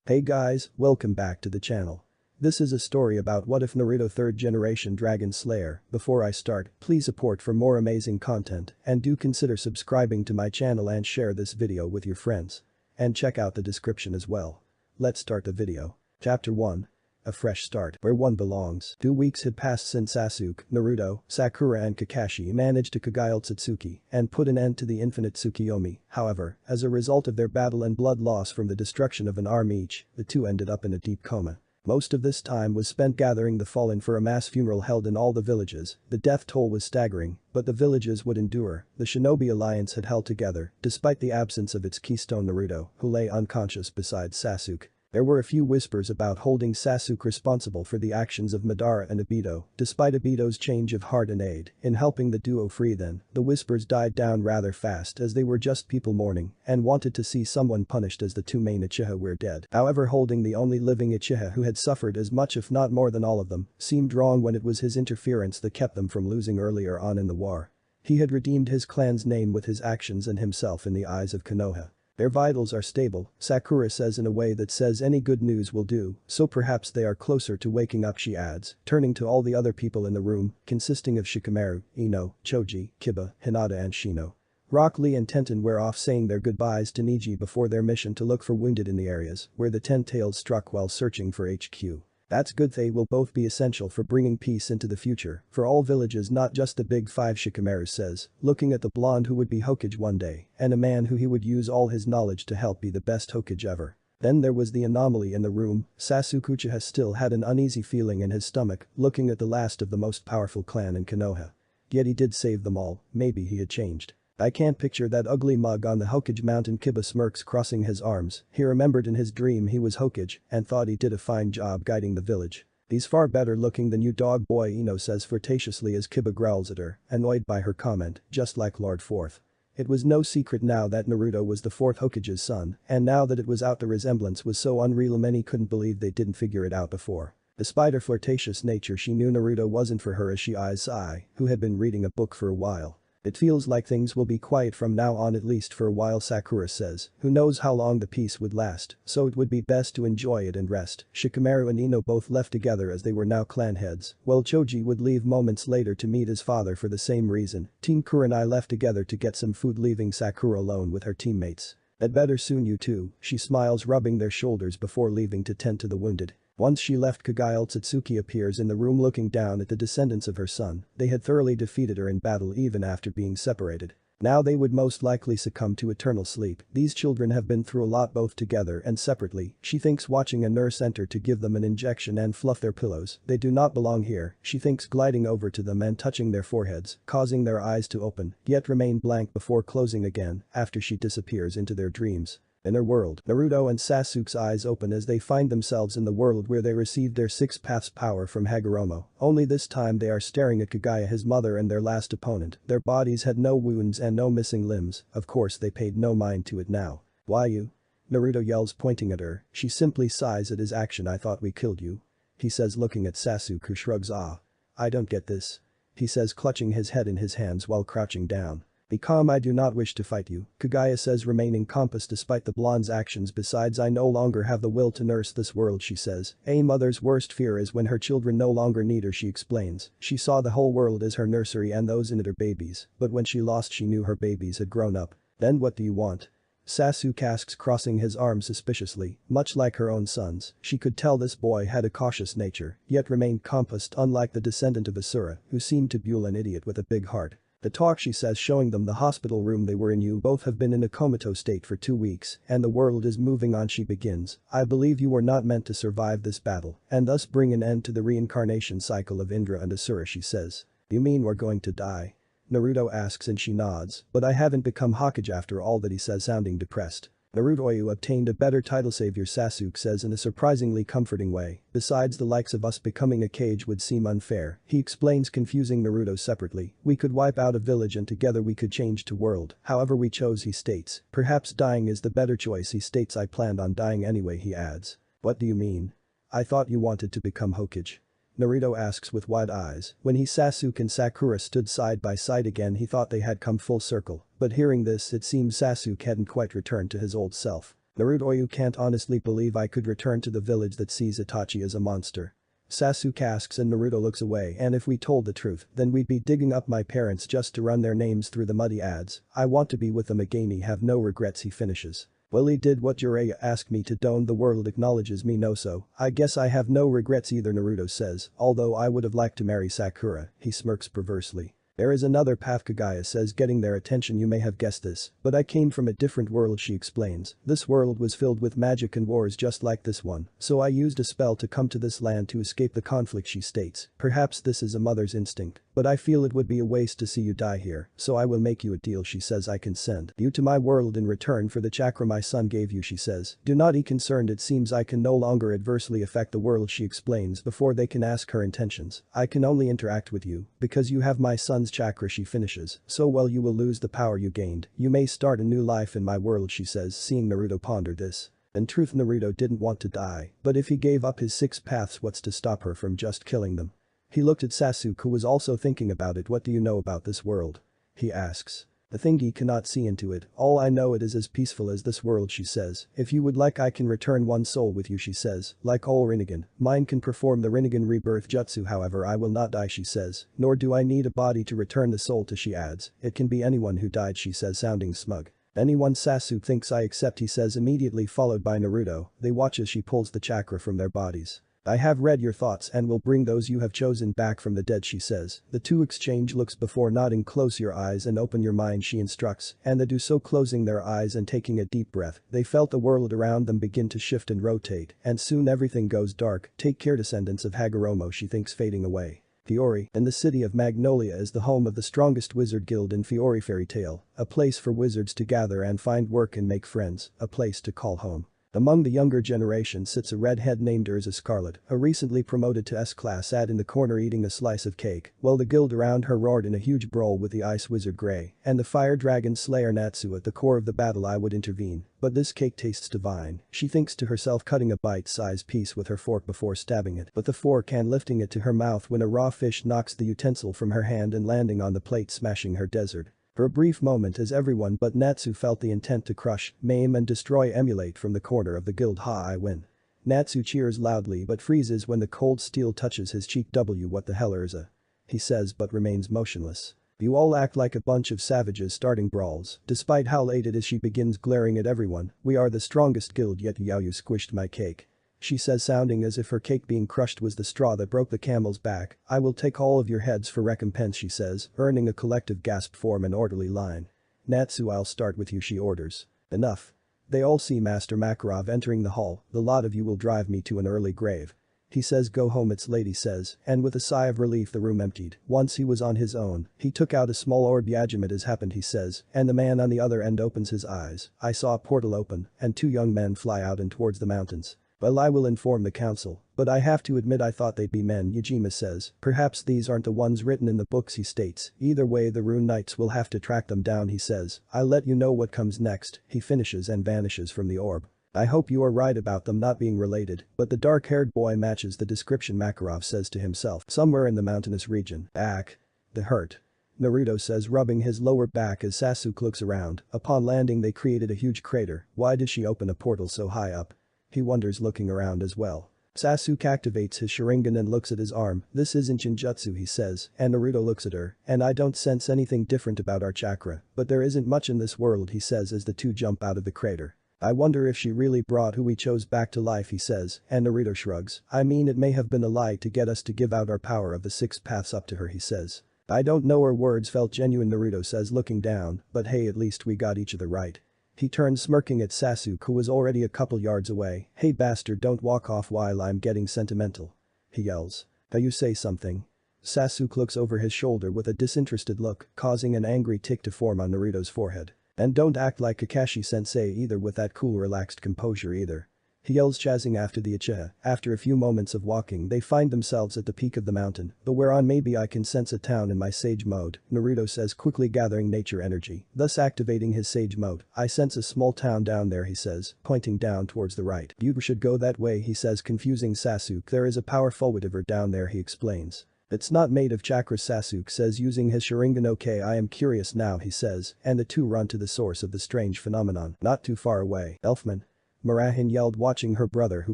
Hey guys, welcome back to the channel. This is a story about what if Naruto 3rd generation Dragon Slayer. Before I start, please support for more amazing content and do consider subscribing to my channel and share this video with your friends. And check out the description as well. Let's start the video. Chapter 1. A fresh start where one belongs. 2 weeks had passed since Sasuke, Naruto, Sakura and Kakashi managed to Kagile Tsutsuki and put an end to the infinite Tsukiyomi. However, as a result of their battle and blood loss from the destruction of an arm each, the two ended up in a deep coma. Most of this time was spent gathering the fallen for a mass funeral held in all the villages. The death toll was staggering, but the villages would endure. The Shinobi Alliance had held together, despite the absence of its keystone Naruto, who lay unconscious beside Sasuke. There were a few whispers about holding Sasuke responsible for the actions of Madara and Obito, despite Obito's change of heart and aid in helping the duo free then, the whispers died down rather fast as they were just people mourning and wanted to see someone punished as the two main Uchiha were dead. However, holding the only living Uchiha who had suffered as much if not more than all of them seemed wrong when it was his interference that kept them from losing earlier on in the war. He had redeemed his clan's name with his actions and himself in the eyes of Konoha. Their vitals are stable, Sakura says in a way that says any good news will do, so perhaps they are closer to waking up, she adds, turning to all the other people in the room, consisting of Shikamaru, Ino, Choji, Kiba, Hinata and Shino. Rock Lee and Tenten were off saying their goodbyes to Neji before their mission to look for wounded in the areas where the 10 tails struck while searching for HQ. That's good, they will both be essential for bringing peace into the future, for all villages not just the big five, Shikamaru says, looking at the blonde who would be Hokage one day, and a man who he would use all his knowledge to help be the best Hokage ever. Then there was the anomaly in the room. Sasuke Uchiha still had an uneasy feeling in his stomach, looking at the last of the most powerful clan in Konoha. Yet he did save them all, maybe he had changed. I can't picture that ugly mug on the Hokage mountain, Kiba smirks, crossing his arms. He remembered in his dream he was Hokage and thought he did a fine job guiding the village. He's far better looking than you, dog boy, Ino says flirtatiously as Kiba growls at her, annoyed by her comment, just like Lord Fourth. It was no secret now that Naruto was the 4th Hokage's son, and now that it was out the resemblance was so unreal many couldn't believe they didn't figure it out before. Despite her flirtatious nature, she knew Naruto wasn't for her as she eyes Sai, who had been reading a book for a while. It feels like things will be quiet from now on, at least for a while, Sakura says. Who knows how long the peace would last, so it would be best to enjoy it and rest. Shikamaru and Ino both left together as they were now clan heads, while Choji would leave moments later to meet his father for the same reason. Team Kurenai left together to get some food, leaving Sakura alone with her teammates. "That better soon, you two," she smiles, rubbing their shoulders before leaving to tend to the wounded. Once she left, Kagile Tsutsuki appears in the room looking down at the descendants of her son. They had thoroughly defeated her in battle even after being separated. Now they would most likely succumb to eternal sleep. These children have been through a lot both together and separately, she thinks, watching a nurse enter to give them an injection and fluff their pillows. They do not belong here, she thinks, gliding over to them and touching their foreheads, causing their eyes to open, yet remain blank before closing again after she disappears into their dreams. In her world, Naruto and Sasuke's eyes open as they find themselves in the world where they received their 6 paths power from Hagoromo. Only this time they are staring at Kagaya, his mother and their last opponent. Their bodies had no wounds and no missing limbs. Of course they paid no mind to it now. "Why you?" Naruto yells, pointing at her. She simply sighs at his action. "I thought we killed you," he says, looking at Sasuke, who shrugs. "I don't get this," he says, clutching his head in his hands while crouching down. "Be calm, I do not wish to fight you," Kagaya says, remaining compassed despite the blonde's actions. "Besides, I no longer have the will to nurse this world," she says. A mother's worst fear is when her children no longer need her, she explains. She saw the whole world as her nursery and those in it her babies, but when she lost she knew her babies had grown up. "Then what do you want?" Sasuke asks, crossing his arms suspiciously. Much like her own sons, she could tell this boy had a cautious nature, yet remained compassed, unlike the descendant of Asura, who seemed to be an idiot with a big heart. "The talk," she says, showing them the hospital room they were in. "You both have been in a comatose state for 2 weeks, and the world is moving on," she begins. "I believe you were not meant to survive this battle, and thus bring an end to the reincarnation cycle of Indra and Asura," she says. "You mean we're going to die?" Naruto asks, and she nods. "But I haven't become Hokage after all that," he says, sounding depressed. "Naruto, you obtained a better title, Savior," Sasuke says in a surprisingly comforting way. "Besides, the likes of us becoming a Kage would seem unfair," he explains, confusing Naruto separately. "We could wipe out a village and together we could change to world. However we chose," he states. "Perhaps dying is the better choice," he states. "I planned on dying anyway," he adds. "What do you mean?" "I thought you wanted to become Hokage," Naruto asks with wide eyes. When Sasuke and Sakura stood side by side again, he thought they had come full circle, but hearing this, it seems Sasuke hadn't quite returned to his old self. Naruto, you can't honestly believe I could return to the village that sees Itachi as a monster. Sasuke asks and Naruto looks away, and if we told the truth, then we'd be digging up my parents just to run their names through the muddy ads. I want to be with them again, have no regrets, he finishes. Well, he did what Jiraiya asked me to do, the world acknowledges me, no, so I guess I have no regrets either, Naruto says, although I would have liked to marry Sakura, he smirks perversely. There is another path, Kagaya says, getting their attention. You may have guessed this, but I came from a different world, she explains. This world was filled with magic and wars just like this one, so I used a spell to come to this land to escape the conflict, she states. Perhaps this is a mother's instinct, but I feel it would be a waste to see you die here, so I will make you a deal, she says. I can send you to my world in return for the chakra my son gave you, she says. Do not be concerned, it seems I can no longer adversely affect the world, she explains before they can ask her intentions. I can only interact with you because you have my son's chakra, she finishes. So well, you will lose the power you gained. You may start a new life in my world, she says, seeing Naruto ponder this. In truth, Naruto didn't want to die, but if he gave up his 6 paths, what's to stop her from just killing them? He looked at Sasuke, who was also thinking about it. What do you know about this world? He asks. The thingy cannot see into it. All I know, it is as peaceful as this world, she says. If you would like, I can return one soul with you, she says. Like all Rinnegan, mine can perform the Rinnegan rebirth jutsu, however I will not die, she says. Nor do I need a body to return the soul to, she adds. It can be anyone who died, she says, sounding smug. Anyone Sasuke thinks I accept, he says, immediately followed by Naruto. They watch as she pulls the chakra from their bodies. I have read your thoughts and will bring those you have chosen back from the dead, she says. The two exchange looks before nodding. Close your eyes and open your mind, she instructs, and they do so, closing their eyes and taking a deep breath. They felt the world around them begin to shift and rotate, and soon everything goes dark. Take care, descendants of Hagoromo, she thinks, fading away. Fiori, in the city of Magnolia, is the home of the strongest wizard guild in Fiori fairy tale, a place for wizards to gather and find work and make friends, a place to call home. Among the younger generation sits a redhead named Urza Scarlet, a recently promoted to S-class, sat in the corner eating a slice of cake, while the guild around her roared in a huge brawl with the ice wizard Grey and the fire dragon slayer Natsu. At the core of the battle I would intervene, but this cake tastes divine, she thinks to herself, cutting a bite-sized piece with her fork before stabbing it, but the fork and lifting it to her mouth when a raw fish knocks the utensil from her hand and landing on the plate, smashing her dessert. For a brief moment, as everyone but Natsu felt the intent to crush, maim and destroy emulate from the corner of the guild. Ha, I win. Natsu cheers loudly but freezes when the cold steel touches his cheek. What the hell, Urza? He says but remains motionless. You all act like a bunch of savages starting brawls. Despite how late it is, she begins glaring at everyone. We are the strongest guild, yet you squished my cake, she says, sounding as if her cake being crushed was the straw that broke the camel's back. I will take all of your heads for recompense, she says, earning a collective gasp. Form an orderly line. Natsu, I'll start with you, she orders. Enough. They all see Master Makarov entering the hall. The lot of you will drive me to an early grave. He says go home, its lady says, and with a sigh of relief the room emptied. Once he was on his own, he took out a small orb. Yajim, it has happened, he says, and the man on the other end opens his eyes. I saw a portal open and 2 young men fly out and towards the mountains. Well, I will inform the council, but I have to admit I thought they'd be men, Yajima says. Perhaps these aren't the ones written in the books, he states. Either way, the Rune Knights will have to track them down, he says. I'll let you know what comes next, he finishes and vanishes from the orb. I hope you are right about them not being related, but the dark-haired boy matches the description, Makarov says to himself. Somewhere in the mountainous region. Ack. The hurt. Naruto says, rubbing his lower back as Sasuke looks around. Upon landing they created a huge crater. Why did she open a portal so high up? He wonders, looking around as well. Sasuke activates his Sharingan and looks at his arm. This isn't Shinjutsu, he says, and Naruto looks at her, and I don't sense anything different about our chakra, but there isn't much in this world, he says as the two jump out of the crater. I wonder if she really brought who we chose back to life, he says, and Naruto shrugs. I mean, it may have been a lie to get us to give out our power of the 6 paths up to her, he says. I don't know, her words felt genuine, Naruto says, looking down, but hey, at least we got each other right. He turns, smirking at Sasuke, who was already a couple yards away. Hey bastard, don't walk off while I'm getting sentimental, he yells. Now you say something. Sasuke looks over his shoulder with a disinterested look, causing an angry tick to form on Naruto's forehead. And don't act like Kakashi-sensei either with that cool relaxed composure either. He yells, chasing after the Uchiha. After a few moments of walking they find themselves at the peak of the mountain, but whereon maybe I can sense a town in my sage mode, Naruto says, quickly gathering nature energy, thus activating his sage mode. I sense a small town down there, he says, pointing down towards the right. You should go that way, he says, confusing Sasuke. There is a powerful whatever down there, he explains. It's not made of chakra, Sasuke says, using his Sharingan. Okay, I am curious now, he says, and the two run to the source of the strange phenomenon. Not too far away. Elfman. Marahin yelled, watching her brother who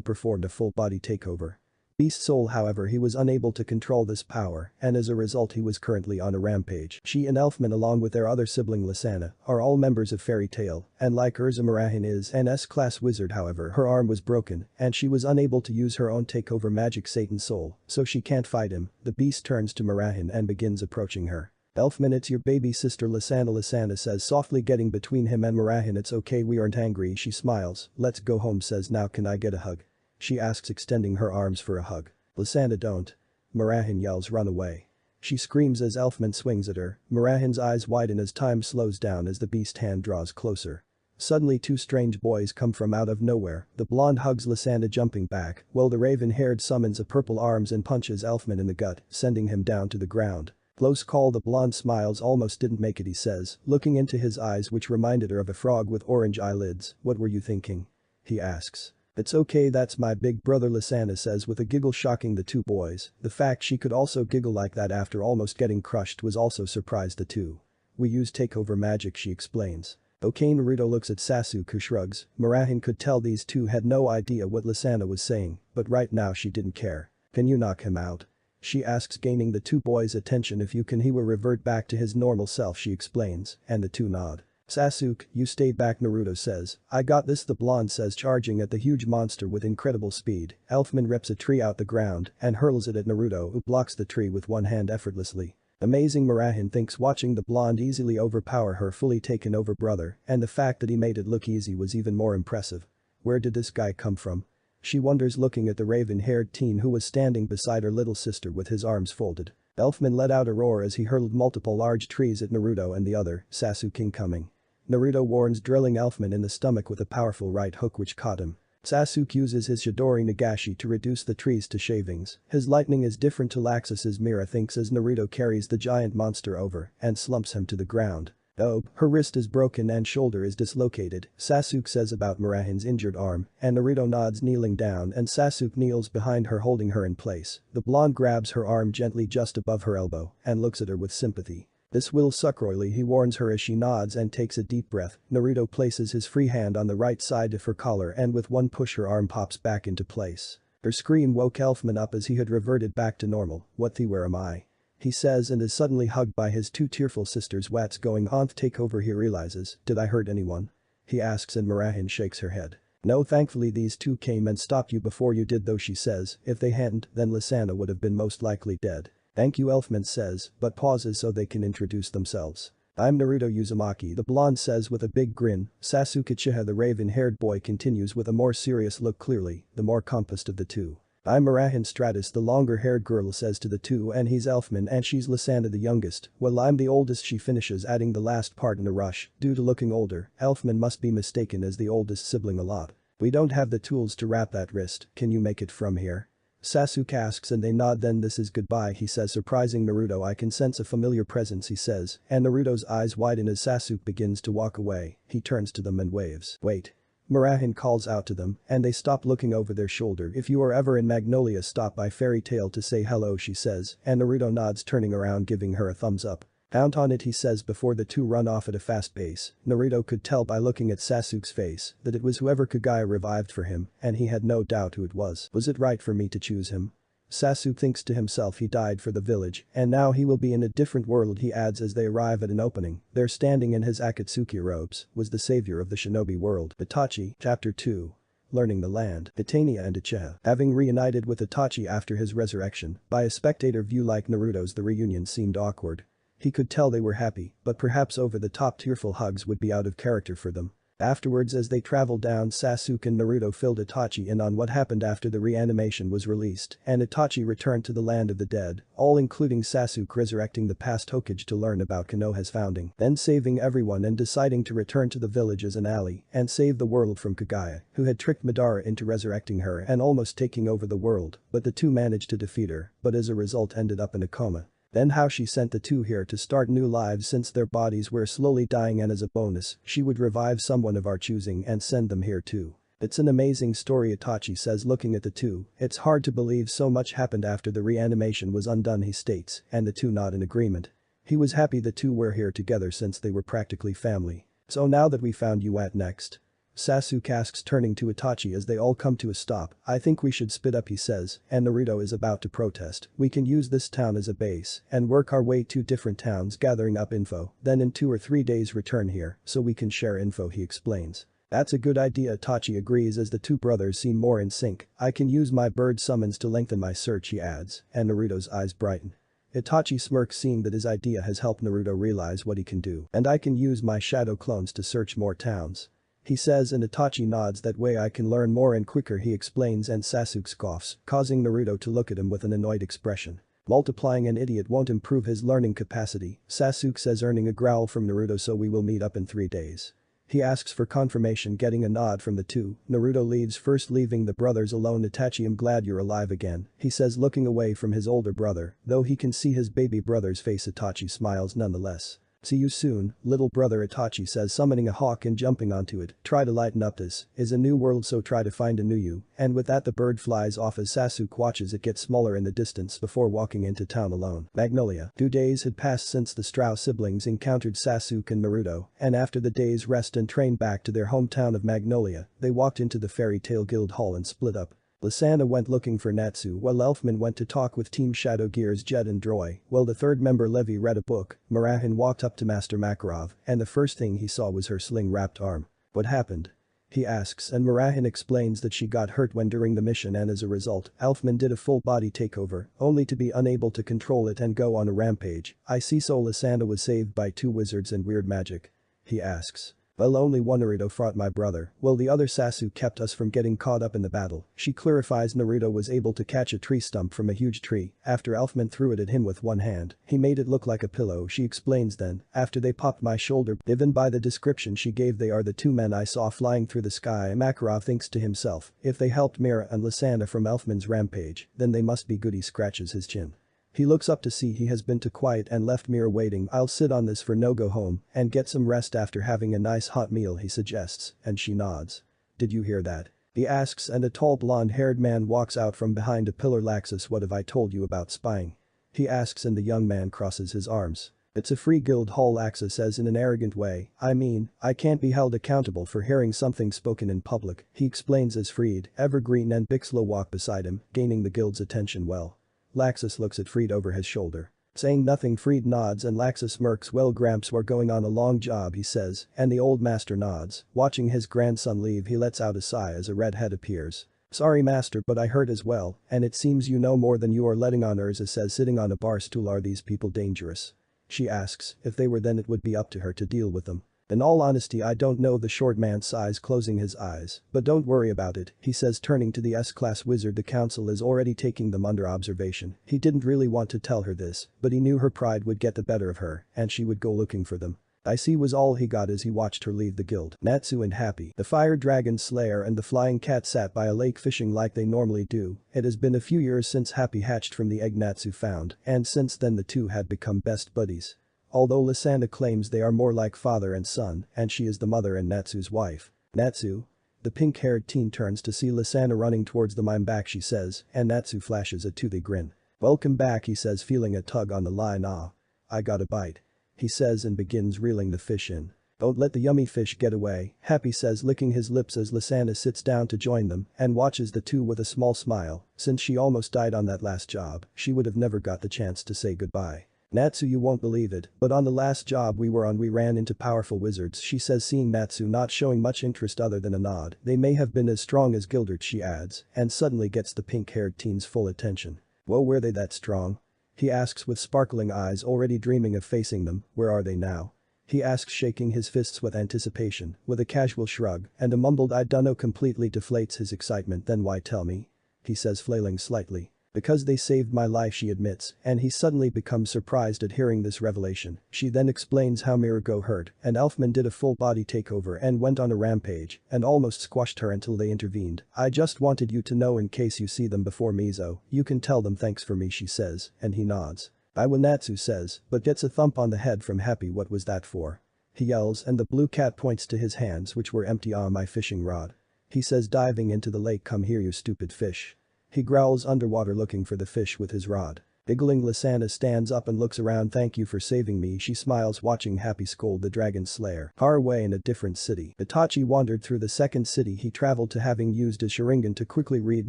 performed a full-body takeover. Beast soul, however, he was unable to control this power, and as a result he was currently on a rampage. She and Elfman, along with their other sibling Lysana, are all members of Fairy Tail, and like Urza, Marahin is an S-class wizard. However, her arm was broken, and she was unable to use her own takeover magic Satan soul, so she can't fight him. The beast turns to Marahin and begins approaching her. Elfman, it's your baby sister Lysana. Lysana says softly, getting between him and Marahin. It's okay, we aren't angry. She smiles. Let's go home, says. Now can I get a hug? She asks, extending her arms for a hug. Lysana, don't. Marahin yells, run away. She screams as Elfman swings at her. Marahin's eyes widen as time slows down as the beast hand draws closer. Suddenly two strange boys come from out of nowhere. The blonde hugs Lysana, jumping back, while the raven-haired summons a purple arms and punches Elfman in the gut, sending him down to the ground. Close call. The blonde smiles. Almost didn't make it, he says, looking into his eyes which reminded her of a frog with orange eyelids. What were you thinking? He asks. It's okay, that's my big brother, Lysana says with a giggle, shocking the two boys. The fact she could also giggle like that after almost getting crushed was also surprised the two. We use takeover magic, she explains. Okay. Naruto looks at Sasuke, who shrugs. Marahin could tell these two had no idea what Lysana was saying, but right now she didn't care. Can you knock him out? She asks, gaining the two boys' attention. If you can, he will revert back to his normal self, she explains, and the two nod. Sasuke, you stay back, Naruto says. I got this, the blonde says, charging at the huge monster with incredible speed. Elfman rips a tree out the ground and hurls it at Naruto, who blocks the tree with one hand effortlessly. Amazing, Marahin thinks, watching the blonde easily overpower her fully taken over brother, and the fact that he made it look easy was even more impressive. Where did this guy come from? She wonders, looking at the raven-haired teen who was standing beside her little sister with his arms folded. Elfman let out a roar as he hurled multiple large trees at Naruto and the other, Sasuke, incoming. Naruto warns, drilling Elfman in the stomach with a powerful right hook which caught him. Sasuke uses his Chidori Nagashi to reduce the trees to shavings. His lightning is different to Laxus's, Mira thinks as Naruto carries the giant monster over and slumps him to the ground. Oh, her wrist is broken and shoulder is dislocated, Sasuke says about Marahin's injured arm, and Naruto nods, kneeling down, and Sasuke kneels behind her, holding her in place. The blonde grabs her arm gently just above her elbow and looks at her with sympathy. This will suck royally, he warns her as she nods and takes a deep breath. Naruto places his free hand on the right side of her collar and with one push her arm pops back into place. Her scream woke Elfman up as he had reverted back to normal. What the where am I? He says, and is suddenly hugged by his two tearful sisters. What's going on? Take over, he realizes. Did I hurt anyone? He asks and Marahin shakes her head. No, thankfully these two came and stopped you before you did, though, she says. If they hadn't, then Lysana would have been most likely dead. Thank you, Elfman says, but pauses so they can introduce themselves. I'm Naruto Uzumaki, the blonde says with a big grin. Sasuke Uchiha, the raven-haired boy, continues with a more serious look, clearly the more composed of the two. I'm Marahin Stratus, the longer-haired girl says to the two, and he's Elfman and she's Lysana, the youngest. Well, I'm the oldest, she finishes, adding the last part in a rush. Due to looking older, Elfman must be mistaken as the oldest sibling a lot. We don't have the tools to wrap that wrist, can you make it from here? Sasuke asks and they nod. Then this is goodbye, he says, surprising Naruto. I can sense a familiar presence, he says, and Naruto's eyes widen as Sasuke begins to walk away. He turns to them and waves. Wait. Marahin calls out to them, and they stop, looking over their shoulder. If you are ever in Magnolia, stop by Fairy Tail to say hello, she says, and Naruto nods, turning around, giving her a thumbs up. Count on it, he says before the two run off at a fast pace. Naruto could tell by looking at Sasuke's face that it was whoever Kagaya revived for him, and he had no doubt who it was. Was it right for me to choose him? Sasuke thinks to himself, he died for the village, and now he will be in a different world, he adds as they arrive at an opening. There, standing in his Akatsuki robes, was the savior of the shinobi world. Itachi, Chapter 2. Learning the land. Titania and Uchiha, having reunited with Itachi after his resurrection, by a spectator view like Naruto's, the reunion seemed awkward. He could tell they were happy, but perhaps over-the-top tearful hugs would be out of character for them. Afterwards, as they traveled down, Sasuke and Naruto filled Itachi in on what happened after the reanimation was released, and Itachi returned to the land of the dead, all including Sasuke resurrecting the past Hokage to learn about Konoha's founding, then saving everyone and deciding to return to the village as an ally and save the world from Kagaya, who had tricked Madara into resurrecting her and almost taking over the world, but the two managed to defeat her, but as a result ended up in a coma. Then how she sent the two here to start new lives since their bodies were slowly dying, and as a bonus, she would revive someone of our choosing and send them here too. It's an amazing story, Itachi says, looking at the two. It's hard to believe so much happened after the reanimation was undone, he states, and the two nod in agreement. He was happy the two were here together since they were practically family. So now that we found you, what next? Sasuke asks turning to Itachi as they all come to a stop. I think we should split up he says, and Naruto is about to protest. We can use this town as a base and work our way to different towns gathering up info, then in 2 or 3 days return here so we can share info he explains. That's a good idea Itachi agrees as the two brothers seem more in sync. I can use my bird summons to lengthen my search he adds, and Naruto's eyes brighten. Itachi smirks seeing that his idea has helped Naruto realize what he can do. And I can use my shadow clones to search more towns. He says and Itachi nods that way I can learn more and quicker he explains and Sasuke scoffs, causing Naruto to look at him with an annoyed expression. Multiplying an idiot won't improve his learning capacity, Sasuke says earning a growl from Naruto so we will meet up in 3 days. He asks for confirmation getting a nod from the two. Naruto leaves first leaving the brothers alone Itachi I'm glad you're alive again, he says looking away from his older brother, though he can see his baby brother's face Itachi smiles nonetheless. See you soon, little brother Itachi says summoning a hawk and jumping onto it, try to lighten up this is a new world so try to find a new you, and with that the bird flies off as Sasuke watches it get smaller in the distance before walking into town alone. Magnolia. 2 days had passed since the Strauss siblings encountered Sasuke and Naruto, and after the day's rest and train back to their hometown of Magnolia, they walked into the Fairy Tail Guild Hall and split up. Lysana went looking for Natsu while Elfman went to talk with Team Shadow Gear's Jet and Droy, while the third member Levi read a book. Marahan walked up to Master Makarov and the first thing he saw was her sling-wrapped arm. What happened? He asks and Marahan explains that she got hurt when during the mission and as a result, Elfman did a full body takeover, only to be unable to control it and go on a rampage. I see so Lysana was saved by 2 wizards and weird magic. He asks. Well only one Naruto fought my brother, while the other Sasuke kept us from getting caught up in the battle. She clarifies Naruto was able to catch a tree stump from a huge tree after Elfman threw it at him with one hand. He made it look like a pillow she explains then, after they popped my shoulder. Even by the description she gave they are the 2 men I saw flying through the sky. Makarov thinks to himself, if they helped Mira and Lysana from Elfman's rampage, then they must be good he scratches his chin. He looks up to see he has been too quiet and left Mira waiting. I'll sit on this for no go home and get some rest after having a nice hot meal he suggests, and she nods. Did you hear that? He asks and a tall blonde-haired man walks out from behind a pillar. Laxus what have I told you about spying? He asks and the young man crosses his arms. It's a free guild hall Laxus says in an arrogant way, I mean, I can't be held accountable for hearing something spoken in public, he explains as Freed, Evergreen and Bixlo walk beside him, gaining the guild's attention well. Laxus looks at Freed over his shoulder. Saying nothing Freed nods and Laxus smirks well Gramps we're going on a long job he says, and the old master nods. Watching his grandson leave he lets out a sigh as a redhead appears. Sorry master but I heard as well, and it seems you know more than you are letting on Urza says sitting on a bar stool are these people dangerous? She asks, if they were then it would be up to her to deal with them. In all honesty I don't know the short man sighs closing his eyes, but don't worry about it, he says turning to the S-class wizard the council is already taking them under observation. He didn't really want to tell her this, but he knew her pride would get the better of her, and she would go looking for them. I see was all he got as he watched her leave the guild. Natsu and Happy, the fire dragon slayer and the flying cat sat by a lake fishing like they normally do. It has been a few years since Happy hatched from the egg Natsu found, and since then the two had become best buddies. Although Lysana claims they are more like father and son, and she is the mother and Natsu's wife. Natsu? The pink-haired teen turns to see Lysana running towards them. I'm back she says, and Natsu flashes a toothy grin. Welcome back he says feeling a tug on the line I got a bite. He says and begins reeling the fish in. Don't let the yummy fish get away, Happy says licking his lips as Lysana sits down to join them and watches the two with a small smile. Since she almost died on that last job, she would have never got the chance to say goodbye. Natsu you won't believe it, but on the last job we were on we ran into powerful wizards she says seeing Natsu not showing much interest other than a nod. They may have been as strong as Gildert she adds, and suddenly gets the pink-haired teen's full attention. Well were they that strong? He asks with sparkling eyes already dreaming of facing them. Where are they now? He asks shaking his fists with anticipation, with a casual shrug, and a mumbled I dunno completely deflates his excitement. Then why tell me? He says flailing slightly. Because they saved my life she admits, and he suddenly becomes surprised at hearing this revelation. She then explains how Mira got hurt, and Elfman did a full body takeover and went on a rampage, and almost squashed her until they intervened. I just wanted you to know in case you see them before Mizo, you can tell them thanks for me she says, and he nods. I will Natsu says, but gets a thump on the head from Happy. What was that for? He yells and the blue cat points to his hands which were empty. My fishing rod. He says diving into the lake. Come here you stupid fish. He growls underwater looking for the fish with his rod. Giggling, Lysana stands up and looks around. Thank you for saving me, she smiles, watching Happy scold the dragon slayer. Far away in a different city, Itachi wandered through the second city he traveled to, having used his Sharingan to quickly read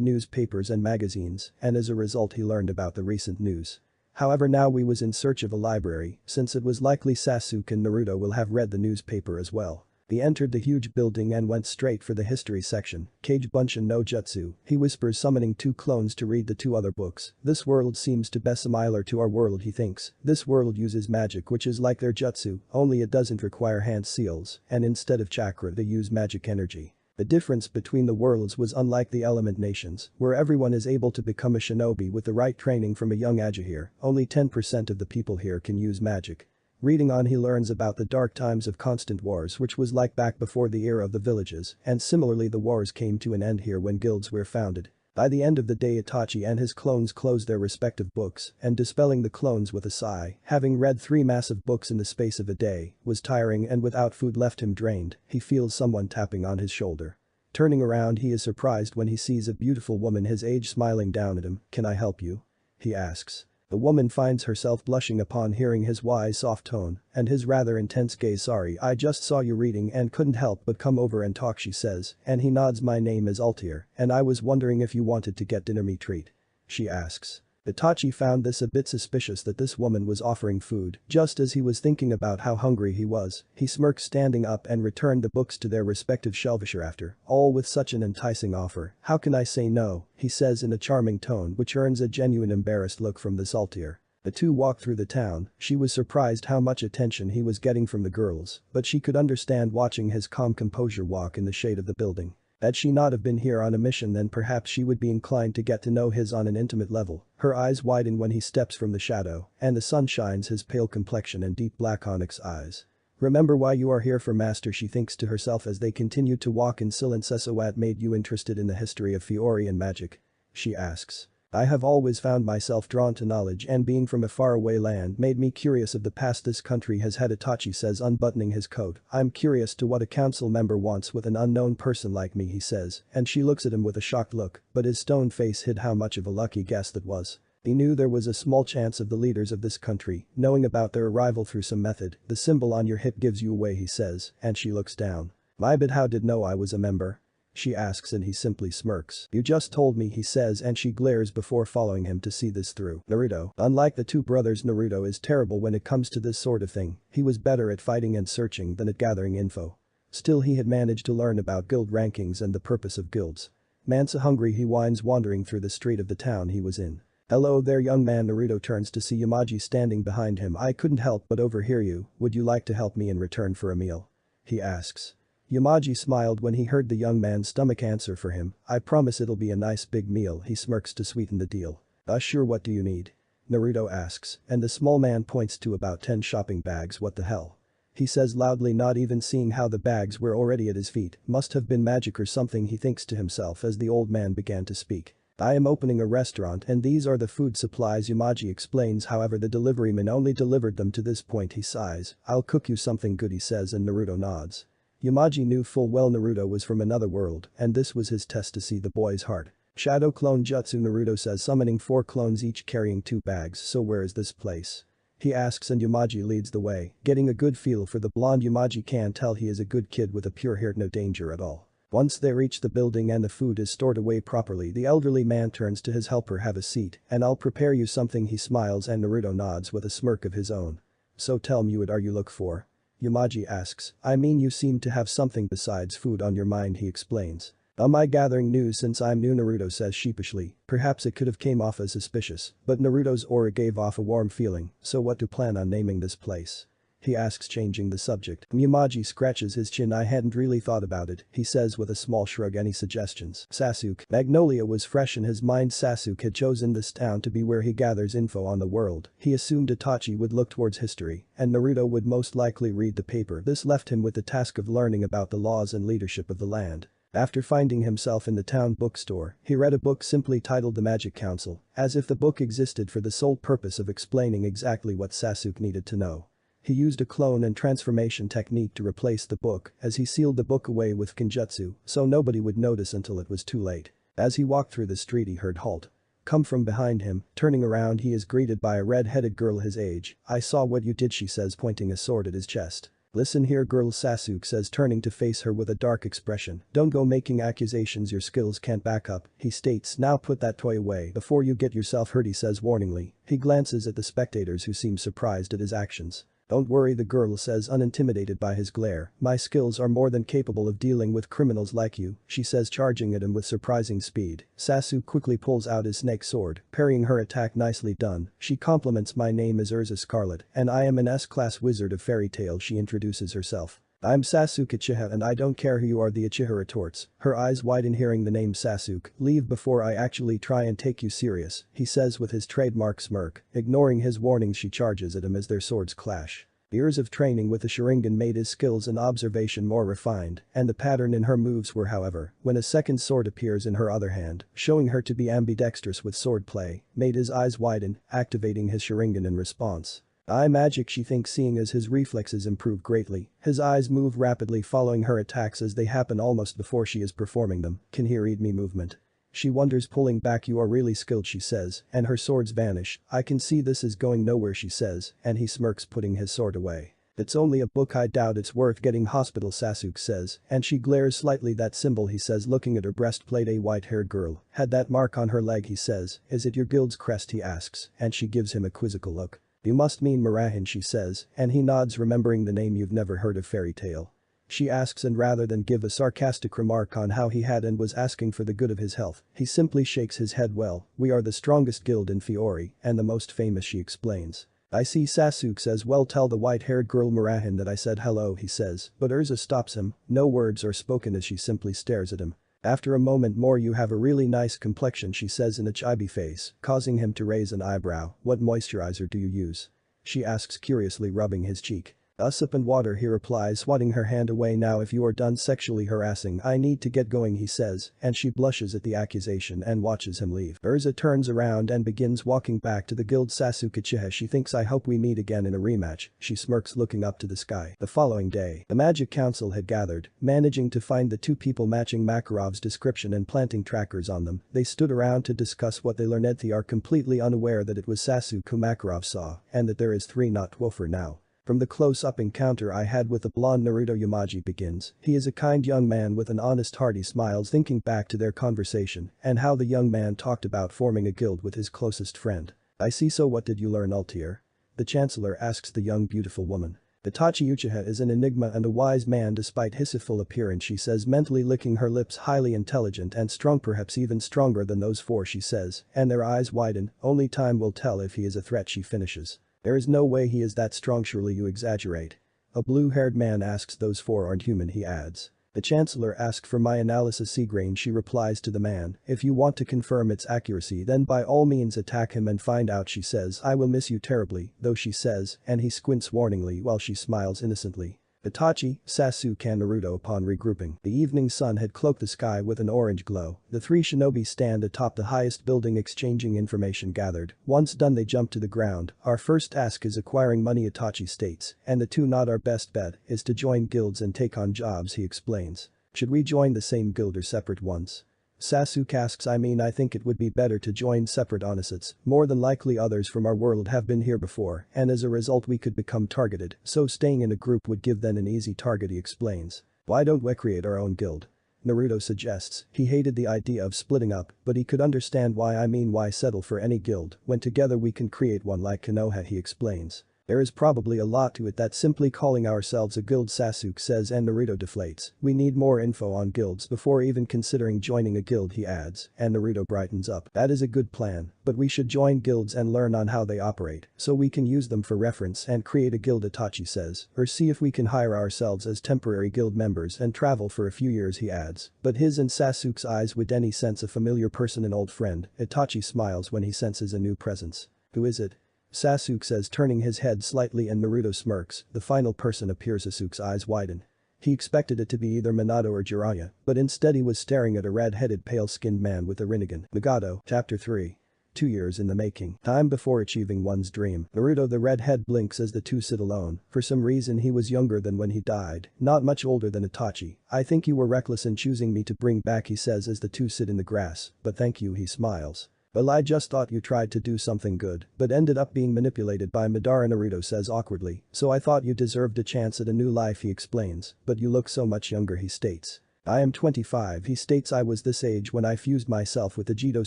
newspapers and magazines, and as a result he learned about the recent news. However, now he was in search of a library, since it was likely Sasuke and Naruto will have read the newspaper as well. He entered the huge building and went straight for the history section. Kage Bunshin no Jutsu, he whispers, summoning two clones to read the two other books. This world seems to be similar to our world, he thinks. This world uses magic, which is like their jutsu, only it doesn't require hand seals, and instead of chakra they use magic energy. The difference between the worlds was unlike the element nations, where everyone is able to become a shinobi with the right training from a young Ajahir, only 10% of the people here can use magic. Reading on, he learns about the dark times of constant wars, which was like back before the era of the villages, and similarly the wars came to an end here when guilds were founded. By the end of the day, Itachi and his clones closed their respective books, and dispelling the clones with a sigh, having read 3 massive books in the space of a day, was tiring and without food left him drained. He feels someone tapping on his shoulder. Turning around, he is surprised when he sees a beautiful woman his age smiling down at him. Can I help you? He asks. The woman finds herself blushing upon hearing his wise soft tone and his rather intense gaze. Sorry, I just saw you reading and couldn't help but come over and talk, she says, and he nods. My name is Altair, and I was wondering if you wanted to get dinner me treat. She asks. Itachi found this a bit suspicious that this woman was offering food. Just as he was thinking about how hungry he was, he smirked, standing up and returned the books to their respective shelves. After all, with such an enticing offer, how can I say no, he says in a charming tone which earns a genuine embarrassed look from this Altair. The two walked through the town. She was surprised how much attention he was getting from the girls, but she could understand watching his calm composure walk in the shade of the building. Had she not have been here on a mission, then perhaps she would be inclined to get to know his on an intimate level. Her eyes widen when he steps from the shadow, and the sun shines his pale complexion and deep black onyx eyes. Remember why you are here for, master, she thinks to herself as they continue to walk in silence. So what made you interested in the history of Fiori and magic? She asks. I have always found myself drawn to knowledge, and being from a faraway land made me curious of the past this country has had, Itachi says, unbuttoning his coat. I'm curious to what a council member wants with an unknown person like me, he says, and she looks at him with a shocked look, but his stone face hid how much of a lucky guess that was. He knew there was a small chance of the leaders of this country knowing about their arrival through some method. The symbol on your hip gives you away, he says, and she looks down. My, but how did know I was a member? She asks, and he simply smirks. You just told me, he says, and she glares before following him to see this through. Naruto. Unlike the two brothers, Naruto is terrible when it comes to this sort of thing. He was better at fighting and searching than at gathering info. Still, he had managed to learn about guild rankings and the purpose of guilds. Man, so hungry, he whines, wandering through the street of the town he was in. Hello there, young man. Naruto turns to see Yamaji standing behind him. I couldn't help but overhear you. Would you like to help me in return for a meal? He asks. Yamaji smiled when he heard the young man's stomach answer for him. I promise it'll be a nice big meal, he smirks to sweeten the deal. Sure, what do you need? Naruto asks, and the small man points to about 10 shopping bags. What the hell? He says loudly, not even seeing how the bags were already at his feet. Must have been magic or something, he thinks to himself as the old man began to speak. I am opening a restaurant and these are the food supplies, Yamaji explains. However, the deliveryman only delivered them to this point. He sighs. I'll cook you something good, he says, and Naruto nods. Yamaji knew full well Naruto was from another world, and this was his test to see the boy's heart. Shadow clone jutsu, Naruto says, summoning 4 clones each carrying 2 bags. So where is this place? He asks, and Yamaji leads the way, getting a good feel for the blonde. Yamaji can tell he is a good kid with a pure heart, no danger at all. Once they reach the building and the food is stored away properly, the elderly man turns to his helper. Have a seat, and I'll prepare you something, he smiles, and Naruto nods with a smirk of his own. So tell me, what are you looking for? Yamaji asks. I mean, you seem to have something besides food on your mind, he explains. Am I gathering news since I'm new? Naruto says sheepishly. Perhaps it could have came off as suspicious, but Naruto's aura gave off a warm feeling. So what do you plan on naming this place? He asks, changing the subject. Yamaji scratches his chin. I hadn't really thought about it, he says with a small shrug. Any suggestions? Sasuke. Magnolia was fresh in his mind. Sasuke had chosen this town to be where he gathers info on the world. He assumed Itachi would look towards history, and Naruto would most likely read the paper. This left him with the task of learning about the laws and leadership of the land. After finding himself in the town bookstore, he read a book simply titled The Magic Council, as if the book existed for the sole purpose of explaining exactly what Sasuke needed to know. He used a clone and transformation technique to replace the book as he sealed the book away with Kenjutsu so nobody would notice until it was too late. As he walked through the street, he heard halt. come from behind him. Turning around, he is greeted by a red-headed girl his age. "I saw what you did," she says, pointing a sword at his chest. "Listen here, girl," Sasuke says, turning to face her with a dark expression. "Don't go making accusations your skills can't back up," he states. "Now put that toy away before you get yourself hurt," he says warningly. He glances at the spectators who seem surprised at his actions. "Don't worry," the girl says, unintimidated by his glare. "My skills are more than capable of dealing with criminals like you," she says, charging at him with surprising speed. Sasuke quickly pulls out his snake sword, parrying her attack. "Nicely done," she compliments. "My name is Urza Scarlet, and I am an S-class wizard of fairy tale," she introduces herself. "I'm Sasuke Uchiha and I don't care who you are," the Uchiha retorts. Her eyes widen hearing the name Sasuke. "Leave before I actually try and take you serious," he says with his trademark smirk. Ignoring his warnings, she charges at him as their swords clash. Years of training with the Sharingan made his skills and observation more refined, and the pattern in her moves were, however, when a second sword appears in her other hand, showing her to be ambidextrous with swordplay, made his eyes widen, activating his Sharingan in response. "Eye magic," she thinks, seeing as his reflexes improve greatly. His eyes move rapidly, following her attacks as they happen almost before she is performing them. "Can he read me?" movement. She wonders, pulling back. "You are really skilled," she says, and her swords vanish. "I can see this is going nowhere," she says, and he smirks, putting his sword away. "It's only a book, I doubt it's worth getting hospital," Sasuke says, and she glares slightly. "That symbol," he says, looking at her breastplate. "A white-haired girl had that mark on her leg," he says. "Is it your guild's crest?" he asks, and she gives him a quizzical look. "You must mean Marahin," she says, and he nods, remembering the name. "You've never heard of fairy tale?" she asks, and rather than give a sarcastic remark on how he had and was asking for the good of his health, he simply shakes his head. "Well, we are the strongest guild in Fiori, and the most famous," she explains. "I see," Sasuke says. "Well, tell the white-haired girl Marahin that I said hello," he says, but Urza stops him. No words are spoken as she simply stares at him. After a moment more, "You have a really nice complexion," she says in a chibi face, causing him to raise an eyebrow. "What moisturizer do you use?" she asks curiously, rubbing his cheek. "Soap and water," he replies, swatting her hand away. "Now if you are done sexually harassing, I need to get going," he says, and she blushes at the accusation and watches him leave. Urza turns around and begins walking back to the guild. "Sasuke Uchiha," she thinks, "I hope we meet again in a rematch," she smirks, looking up to the sky. The following day, the Magic Council had gathered, managing to find the two people matching Makarov's description and planting trackers on them. They stood around to discuss what they learned. They are completely unaware that it was Sasuke who Makarov saw, and that there is 3 not 12 for now. "From the close-up encounter I had with the blonde Naruto," Yamaji begins. "He is a kind young man with an honest heart," he smiles, thinking back to their conversation and how the young man talked about forming a guild with his closest friend. "I see, so what did you learn, Altier?" the chancellor asks the young beautiful woman. "Itachi Uchiha is an enigma and a wise man despite his youthful appearance," she says, mentally licking her lips. "Highly intelligent and strong, perhaps even stronger than those 4, she says, and their eyes widen. "Only time will tell if he is a threat," she finishes. "There is no way he is that strong, surely you exaggerate." A blue-haired man asks. "Those 4 aren't human," he adds. The chancellor asks for my analysis. Seagrain, she replies to the man. "If you want to confirm its accuracy, then by all means attack him and find out," she says. "I will miss you terribly, though," she says, and he squints warningly while she smiles innocently. Itachi, Sasuke and Naruto. Upon regrouping, the evening sun had cloaked the sky with an orange glow. The 3 shinobi stand atop the highest building, exchanging information gathered. Once done, they jump to the ground. "Our first task is acquiring money," Itachi states, "and the 2 not our best bet is to join guilds and take on jobs," he explains. "Should we join the same guild or separate ones?" Sasuke asks. I think it would be better to join separate opposites. More than likely others from our world have been here before, and as a result we could become targeted, so staying in a group would give them an easy target," he explains. "Why don't we create our own guild?" Naruto suggests. He hated the idea of splitting up, but he could understand why. Why settle for any guild when together we can create one like Konoha, he explains. "There is probably a lot to it that simply calling ourselves a guild," Sasuke says, and Naruto deflates. "We need more info on guilds before even considering joining a guild," he adds, and Naruto brightens up. "That is a good plan, but we should join guilds and learn on how they operate so we can use them for reference and create a guild," Itachi says, "or see if we can hire ourselves as temporary guild members and travel for a few years," he adds. But his and Sasuke's eyes would any sense a familiar person, an old friend. Itachi smiles when he senses a new presence. "Who is it?" Sasuke says, turning his head slightly, and Naruto smirks. The final person appears. Sasuke's eyes widen. He expected it to be either Minato or Jiraiya, but instead he was staring at a red-headed pale-skinned man with a Rinnegan. Nagato, Chapter 3. 2 years in the making. Time before achieving one's dream. Naruto, the redhead, blinks as the 2 sit alone. For some reason he was younger than when he died, not much older than Itachi. "I think you were reckless in choosing me to bring back," he says as the 2 sit in the grass, "but thank you," he smiles. Well, I just thought you tried to do something good, but ended up being manipulated by Madara, Naruto says awkwardly, so I thought you deserved a chance at a new life, he explains, but you look so much younger, he states. I am 25, he states. I was this age when I fused myself with the Jito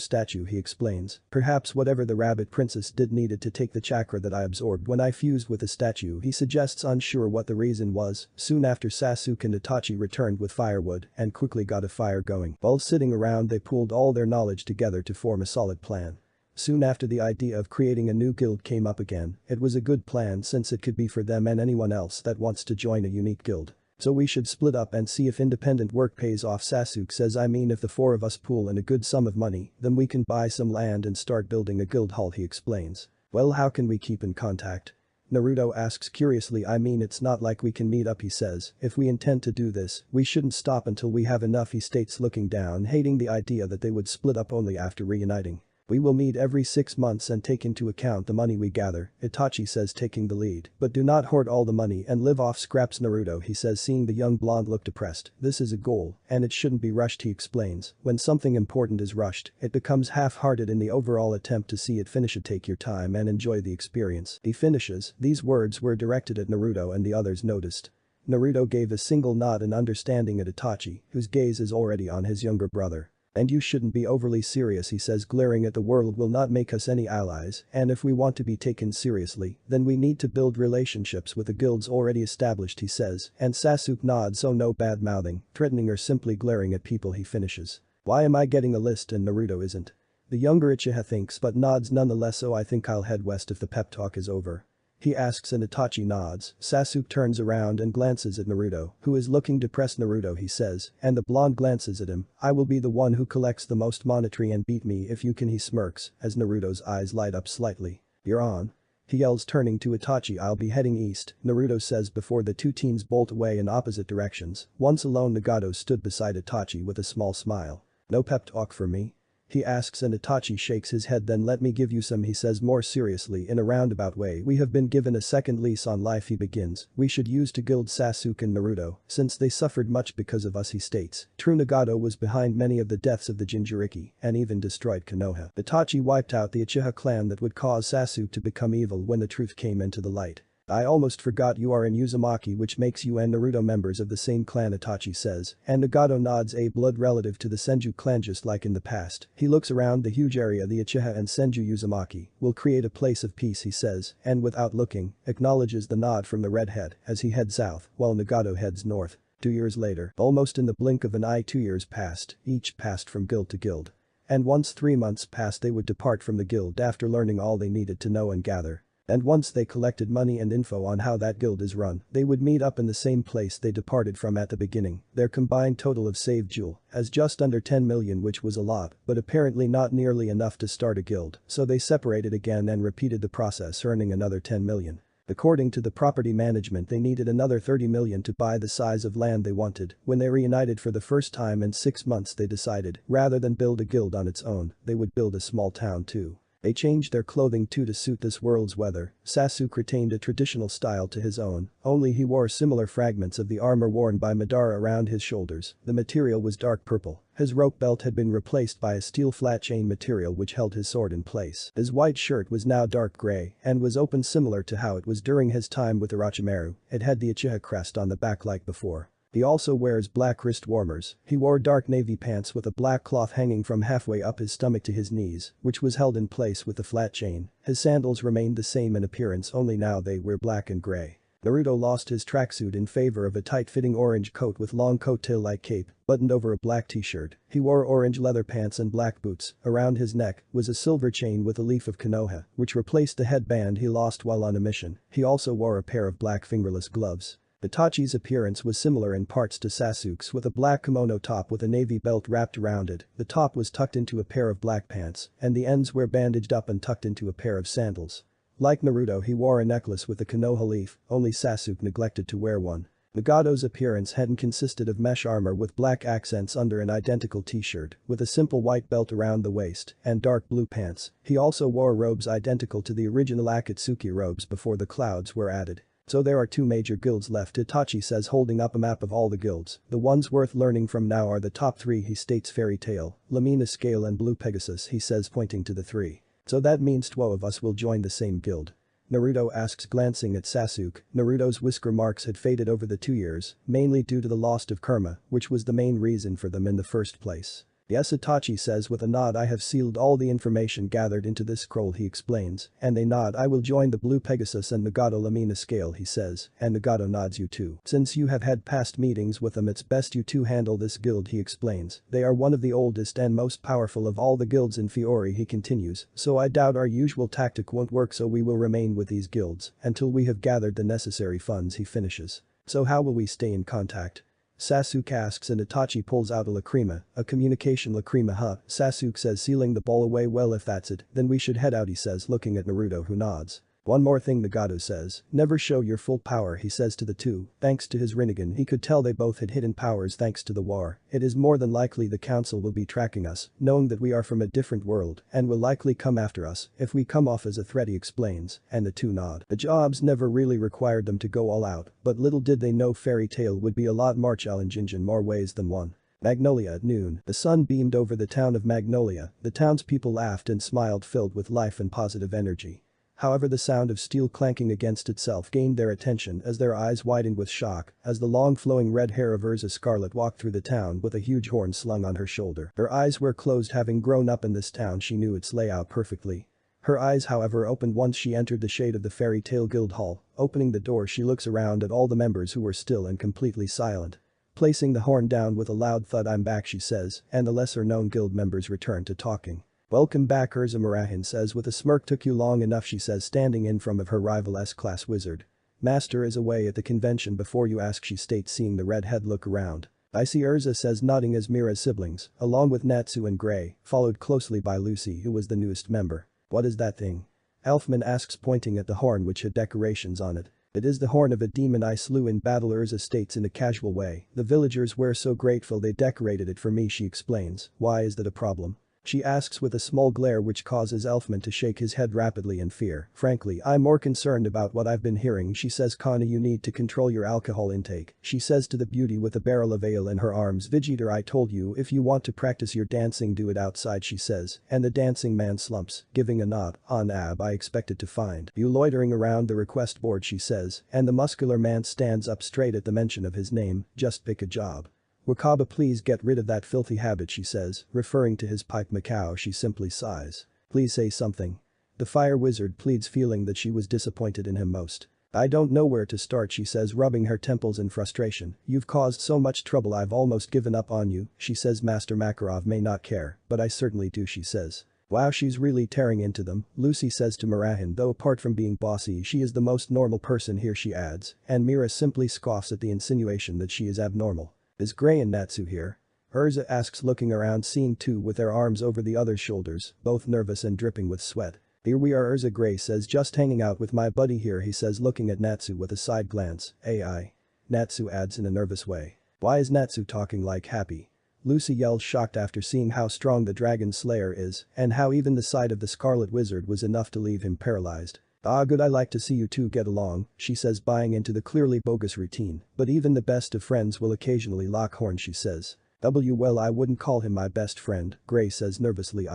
statue, he explains. Perhaps whatever the rabbit princess did needed to take the chakra that I absorbed when I fused with the statue, he suggests, unsure what the reason was. Soon after, Sasuke and Itachi returned with firewood and quickly got a fire going. While sitting around, they pooled all their knowledge together to form a solid plan. Soon after, the idea of creating a new guild came up again. It was a good plan since it could be for them and anyone else that wants to join a unique guild. So we should split up and see if independent work pays off, Sasuke says. I mean, if the four of us pool in a good sum of money, then we can buy some land and start building a guild hall, he explains. Well, how can we keep in contact? Naruto asks curiously. I mean, it's not like we can meet up, he says. If we intend to do this, we shouldn't stop until we have enough, he states, looking down, hating the idea that they would split up only after reuniting. We will meet every 6 months and take into account the money we gather, Itachi says, taking the lead. But do not hoard all the money and live off scraps, Naruto, he says, seeing the young blonde look depressed. This is a goal, and it shouldn't be rushed, he explains. When something important is rushed, it becomes half-hearted in the overall attempt to see it finish. Take your time and enjoy the experience, he finishes. These words were directed at Naruto and the others noticed. Naruto gave a single nod in understanding at Itachi, whose gaze is already on his younger brother. And you shouldn't be overly serious, he says, glaring at the world will not make us any allies, and if we want to be taken seriously, then we need to build relationships with the guilds already established, he says, and Sasuke nods, so no bad-mouthing, threatening or simply glaring at people, he finishes. Why am I getting a list and Naruto isn't? The younger Uchiha thinks but nods nonetheless. So I think I'll head west if the pep talk is over. He asks and Itachi nods. Sasuke turns around and glances at Naruto, who is looking depressed. Naruto, he says, and the blonde glances at him. I will be the one who collects the most monetary and beat me if you can, he smirks, as Naruto's eyes light up slightly. You're on. He yells, turning to Itachi. I'll be heading east, Naruto says before the two teens bolt away in opposite directions. Once alone, Nagato stood beside Itachi with a small smile. No pep talk for me? He asks and Itachi shakes his head. Then let me give you some, he says more seriously. In a roundabout way, we have been given a second lease on life, he begins. We should use to gild Sasuke and Naruto, since they suffered much because of us, he states. True, Nagato was behind many of the deaths of the Jinchuriki and even destroyed Konoha. Itachi wiped out the Uchiha clan that would cause Sasuke to become evil when the truth came into the light. I almost forgot you are in Uzumaki, which makes you and Naruto members of the same clan, Itachi says, and Nagato nods, a blood relative to the Senju clan just like in the past. He looks around the huge area the Uchiha and Senju Uzumaki will create a place of peace, he says, and without looking, acknowledges the nod from the redhead as he heads south while Nagato heads north. 2 years later, almost in the blink of an eye, 2 years passed, each passed from guild to guild. And once 3 months passed, they would depart from the guild after learning all they needed to know and gather. And once they collected money and info on how that guild is run, they would meet up in the same place they departed from at the beginning. Their combined total of saved jewel as just under 10 million, which was a lot, but apparently not nearly enough to start a guild, so they separated again and repeated the process, earning another 10 million. According to the property management, they needed another 30 million to buy the size of land they wanted. When they reunited for the first time in 6 months, they decided, rather than build a guild on its own, they would build a small town too. They changed their clothing too to suit this world's weather. Sasuke retained a traditional style to his own, only he wore similar fragments of the armor worn by Madara around his shoulders. The material was dark purple. His rope belt had been replaced by a steel flat chain material which held his sword in place. His white shirt was now dark gray and was open, similar to how it was during his time with Orochimaru. It had the Uchiha crest on the back like before. He also wears black wrist warmers. He wore dark navy pants with a black cloth hanging from halfway up his stomach to his knees, which was held in place with a flat chain. His sandals remained the same in appearance, only now they were black and gray. Naruto lost his tracksuit in favor of a tight-fitting orange coat with long coattail-like cape, buttoned over a black t-shirt. He wore orange leather pants and black boots. Around his neck was a silver chain with a leaf of Konoha, which replaced the headband he lost while on a mission. He also wore a pair of black fingerless gloves. Itachi's appearance was similar in parts to Sasuke's, with a black kimono top with a navy belt wrapped around it. The top was tucked into a pair of black pants, and the ends were bandaged up and tucked into a pair of sandals. Like Naruto, he wore a necklace with a Konoha leaf, only Sasuke neglected to wear one. Nagato's appearance hadn't consisted of mesh armor with black accents under an identical t-shirt, with a simple white belt around the waist, and dark blue pants. He also wore robes identical to the original Akatsuki robes before the clouds were added. So there are two major guilds left, Itachi says, holding up a map of all the guilds. The ones worth learning from now are the top three, he states, Fairy Tail, Lamina Scale and Blue Pegasus, he says, pointing to the three. So that means 12 of us will join the same guild. Naruto asks, glancing at Sasuke. Naruto's whisker marks had faded over the 2 years, mainly due to the loss of Kurama, which was the main reason for them in the first place. Yes, Itachi says with a nod. I have sealed all the information gathered into this scroll, he explains, and they nod. I will join the Blue Pegasus and Nagato Lamina Scale, he says, and Nagato nods. You too. Since you have had past meetings with them, it's best you two handle this guild, he explains. They are one of the oldest and most powerful of all the guilds in Fiori, he continues, so I doubt our usual tactic won't work, so we will remain with these guilds until we have gathered the necessary funds, he finishes. So how will we stay in contact? Sasuke asks, and Itachi pulls out a lacrima, a communication lacrima. Sasuke says, sealing the ball away. Well, if that's it, then we should head out, he says, looking at Naruto, who nods. One more thing, Nagato says. Never show your full power, he says to the two. Thanks to his Rinnegan, he could tell they both had hidden powers thanks to the war. It is more than likely the council will be tracking us, knowing that we are from a different world, and will likely come after us if we come off as a threat, he explains, and the two nod. The jobs never really required them to go all out, but little did they know Fairy Tail would be a lot more challenging in more ways than one. Magnolia at noon. The sun beamed over the town of Magnolia. The townspeople laughed and smiled, filled with life and positive energy. However, the sound of steel clanking against itself gained their attention as their eyes widened with shock as the long flowing red hair of Urza Scarlet walked through the town with a huge horn slung on her shoulder. Her eyes were closed, having grown up in this town she knew its layout perfectly. Her eyes, however, opened once she entered the shade of the Fairy Tail Guild Hall. Opening the door, she looks around at all the members who were still and completely silent. Placing the horn down with a loud thud, I'm back, she says, and the lesser known guild members return to talking. Welcome back, Urza Marahin says with a smirk. Took you long enough, she says, standing in front of her rival S-class wizard. Master is away at the convention before you ask, she states, seeing the redhead look around. I see, Urza says, nodding as Mira's siblings, along with Natsu and Gray, followed closely by Lucy, who was the newest member. What is that thing? Elfman asks, pointing at the horn which had decorations on it. It is the horn of a demon I slew in battle, Urza states in a casual way. The villagers were so grateful they decorated it for me, she explains. Why is that a problem? She asks with a small glare which causes Elfman to shake his head rapidly in fear. Frankly, I'm more concerned about what I've been hearing, she says. Kana, you need to control your alcohol intake, she says to the beauty with a barrel of ale in her arms. Vegeta, I told you, if you want to practice your dancing, do it outside, she says, and the dancing man slumps, giving a nod. On Ab, I expected to find you loitering around the request board, she says, and the muscular man stands up straight at the mention of his name. Just pick a job. Wakaba, please get rid of that filthy habit, she says, referring to his pipe. Macau, she simply sighs. Please say something. The fire wizard pleads, feeling that she was disappointed in him most. I don't know where to start, she says, rubbing her temples in frustration. You've caused so much trouble, I've almost given up on you, she says. Master Makarov may not care, but I certainly do, she says. Wow, she's really tearing into them, Lucy says to Marahin, though apart from being bossy she is the most normal person here, she adds, and Mira simply scoffs at the insinuation that she is abnormal. Is Gray and Natsu here? Urza asks, looking around, seeing two with their arms over the other's shoulders, both nervous and dripping with sweat. Here we are, Urza. Gray says, just hanging out with my buddy here, he says, looking at Natsu with a side glance. AI. Natsu adds in a nervous way. Why is Natsu talking like Happy? Lucy yells, shocked after seeing how strong the Dragon Slayer is and how even the sight of the Scarlet Wizard was enough to leave him paralyzed. Ah, good, I like to see you two get along, she says, buying into the clearly bogus routine, but even the best of friends will occasionally lock horns, she says. Well, I wouldn't call him my best friend, Gray says nervously.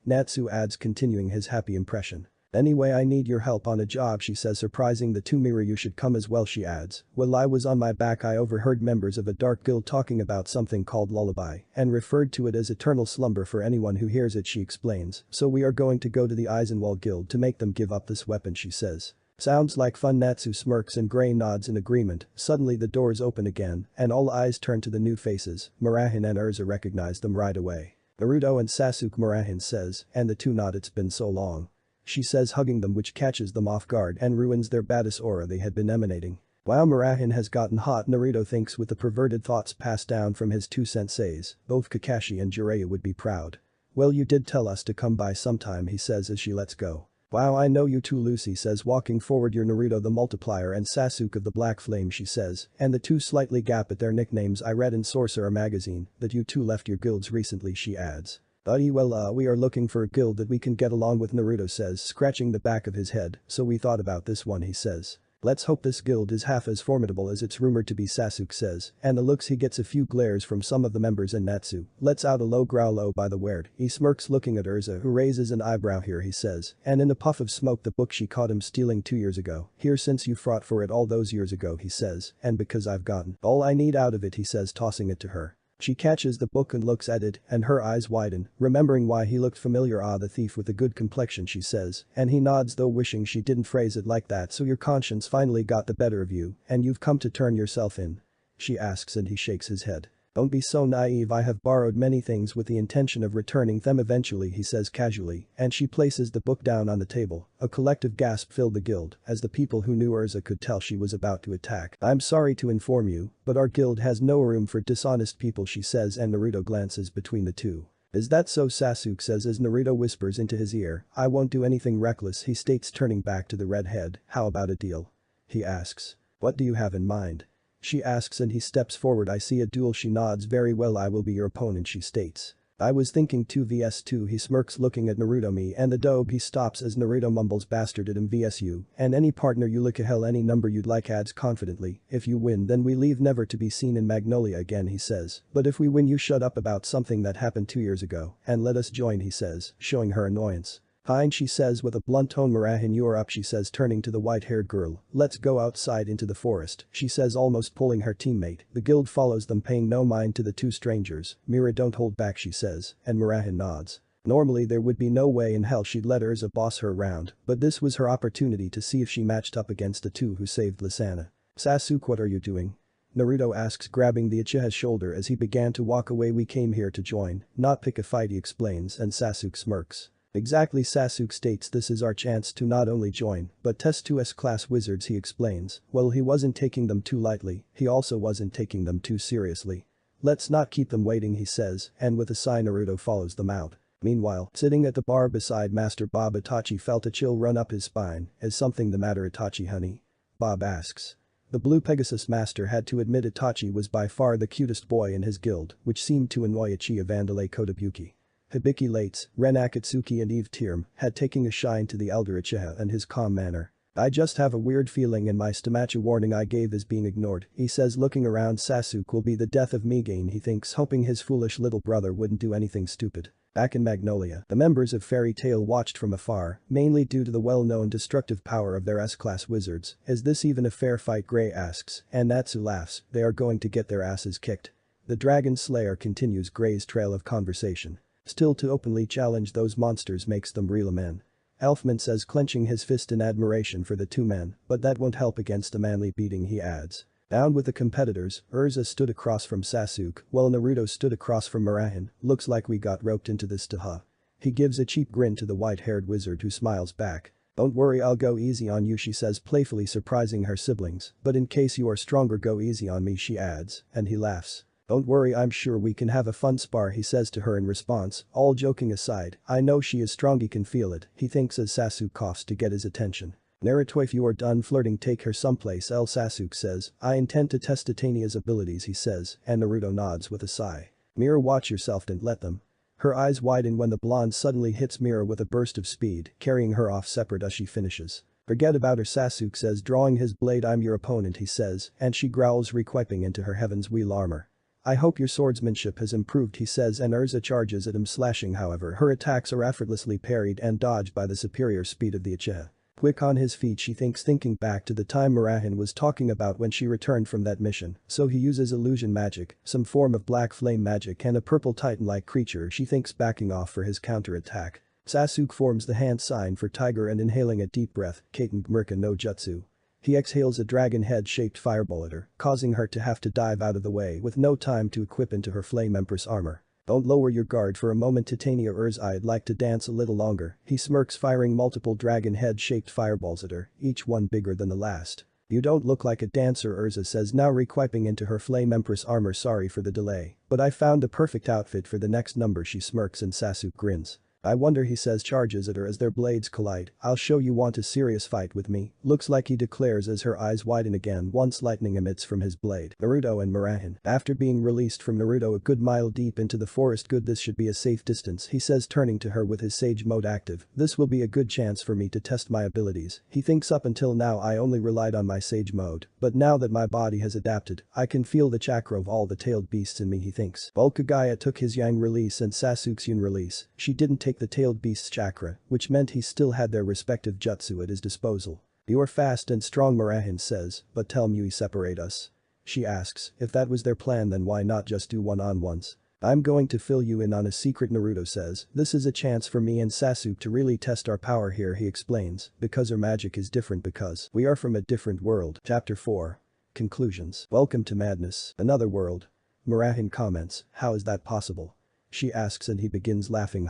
Natsu adds, continuing his happy impression. Anyway, I need your help on a job, she says, surprising the two. Mira, you should come as well, she adds. While I was on my back, I overheard members of a dark guild talking about something called lullaby and referred to it as eternal slumber for anyone who hears it, she explains. So we are going to go to the Eisenwald Guild to make them give up this weapon, she says. Sounds like fun, Natsu smirks and Gray nods in agreement. Suddenly the doors open again and all eyes turn to the new faces. Marahin and Urza recognize them right away. Naruto and Sasuke, Marahin says, and the two nod. It's been so long, she says, hugging them, which catches them off guard and ruins their baddest aura they had been emanating. Wow, Marahin has gotten hot, Naruto thinks with the perverted thoughts passed down from his two senseis. Both Kakashi and Jiraiya would be proud. Well, you did tell us to come by sometime, he says as she lets go. Wow, I know you too, Lucy says, walking forward. You're Naruto the Multiplier and Sasuke of the Black Flame, she says, and the two slightly gap at their nicknames. I read in Sorcerer magazine that you two left your guilds recently, she adds. Well, we are looking for a guild that we can get along with, Naruto says, scratching the back of his head, so we thought about this one, he says. Let's hope this guild is half as formidable as it's rumored to be, Sasuke says, and the looks he gets a few glares from some of the members and Natsu lets out a low growl. Oh, by the word, he smirks looking at Urza, who raises an eyebrow here, he says, and in a puff of smoke, the book she caught him stealing 2 years ago, here since you fought for it all those years ago, he says, and because I've gotten all I need out of it, he says, tossing it to her. She catches the book and looks at it, and her eyes widen, remembering why he looked familiar. Ah, the thief with a good complexion, she says, and he nods, though wishing she didn't phrase it like that. So your conscience finally got the better of you, and you've come to turn yourself in? She asks, and he shakes his head. Don't be so naive, I have borrowed many things with the intention of returning them eventually, he says casually, and she places the book down on the table. A collective gasp filled the guild, as the people who knew Urza could tell she was about to attack. I'm sorry to inform you, but our guild has no room for dishonest people, she says, and Naruto glances between the two. Is that so, Sasuke says as Naruto whispers into his ear. I won't do anything reckless, he states, turning back to the redhead. How about a deal? He asks. What do you have in mind? She asks, and he steps forward. I see a duel, she nods. Very well, I will be your opponent, she states. I was thinking 2 vs 2, he smirks looking at Naruto. Me and the dope, he stops as Naruto mumbles bastard at him. Vs you, and any partner you look a hell, any number you'd like, adds confidently. If you win then we leave, never to be seen in Magnolia again, he says, but if we win you shut up about something that happened 2 years ago, and let us join, he says, showing her annoyance. Fine, she says with a blunt tone. Marahan, you are up, she says, turning to the white-haired girl. Let's go outside into the forest, she says, almost pulling her teammate. The guild follows them, paying no mind to the two strangers. Mira, don't hold back, she says, and Marahan nods. Normally there would be no way in hell she'd let Urza boss her around, but this was her opportunity to see if she matched up against the two who saved Lisana. Sasuke, what are you doing? Naruto asks, grabbing the Uchiha's shoulder as he began to walk away. We came here to join, not pick a fight, he explains, and Sasuke smirks. Exactly, Sasuke states, this is our chance to not only join, but test 2 S-class wizards, he explains. Well, he wasn't taking them too lightly, he also wasn't taking them too seriously. Let's not keep them waiting, he says, and with a sigh Naruto follows them out. Meanwhile, sitting at the bar beside Master Bob, Itachi felt a chill run up his spine. Is something the matter, Itachi, honey? Bob asks. The Blue Pegasus Master had to admit Itachi was by far the cutest boy in his guild, which seemed to annoy Uchiha Vandalay Kotobuki. Hibiki Lates, Ren Akatsuki and Eve Tirm had taken a shine to the elder Uchiha and his calm manner. I just have a weird feeling in my stomach. A warning I gave is being ignored, he says, looking around. Sasuke will be the death of Migane, he thinks, hoping his foolish little brother wouldn't do anything stupid. Back in Magnolia, the members of Fairy Tail watched from afar, mainly due to the well-known destructive power of their S-class wizards. Is this even a fair fight, Gray asks, and Natsu laughs. They are going to get their asses kicked. The Dragon Slayer continues Gray's trail of conversation. Still, to openly challenge those monsters makes them real men. Elfman says, clenching his fist in admiration for the two men, but that won't help against a manly beating, he adds. Down with the competitors, Urza stood across from Sasuke, while Naruto stood across from Marahan. Looks like we got roped into this, Taha. He gives a cheap grin to the white-haired wizard, who smiles back. Don't worry, I'll go easy on you, she says, playfully surprising her siblings, but in case you are stronger, go easy on me, she adds, and he laughs. Don't worry, I'm sure we can have a fun spar, he says to her in response. All joking aside, I know she is strong, he can feel it, he thinks as Sasuke coughs to get his attention. Naruto, if you are done flirting, take her someplace else, Sasuke says. I intend to test Titania's abilities, he says, and Naruto nods with a sigh. Mira, watch yourself, don't let them. Her eyes widen when the blonde suddenly hits Mira with a burst of speed, carrying her off separate as she finishes. Forget about her, Sasuke says, drawing his blade. I'm your opponent, he says, and she growls, requipping into her heaven's wheel armor. I hope your swordsmanship has improved, he says, and Urza charges at him, slashing. However, her attacks are effortlessly parried and dodged by the superior speed of the Uchiha. Quick on his feet, she thinks, thinking back to the time Marahan was talking about when she returned from that mission, so he uses illusion magic, some form of black flame magic, and a purple titan-like creature, she thinks, backing off for his counter-attack. Sasuke forms the hand sign for tiger and, inhaling a deep breath, Katen Gmurka no Jutsu. He exhales a dragon head-shaped fireball at her, causing her to have to dive out of the way with no time to equip into her Flame Empress armor. Don't lower your guard for a moment, Titania Urza, I'd like to dance a little longer, he smirks, firing multiple dragon head-shaped fireballs at her, each one bigger than the last. You don't look like a dancer, Urza says, now requipping into her Flame Empress armor. Sorry for the delay, but I found the perfect outfit for the next number, she smirks, and Sasuke grins. I wonder, he says, charges at her as their blades collide. I'll show you. Want a serious fight with me? Looks like, he declares as her eyes widen again once lightning emits from his blade. Naruto and Murahin. After being released from Naruto a good mile deep into the forest, good, this should be a safe distance, he says, turning to her with his sage mode active. This will be a good chance for me to test my abilities. He thinks, up until now I only relied on my sage mode, but now that my body has adapted, I can feel the chakra of all the tailed beasts in me, he thinks. Bulkagaya took his yang release and Sasuke's yun release. She didn't take the tailed beast's chakra, which meant he still had their respective jutsu at his disposal. You're fast and strong, Murahin says, but tell me, separate us? She asks, if that was their plan, then why not just do one-on-ones? I'm going to fill you in on a secret, Naruto says. This is a chance for me and Sasuke to really test our power here, he explains, because our magic is different, because we are from a different world. Chapter 4. Conclusions. Welcome to madness. Another world. Murahin comments, how is that possible? She asks and he begins laughing.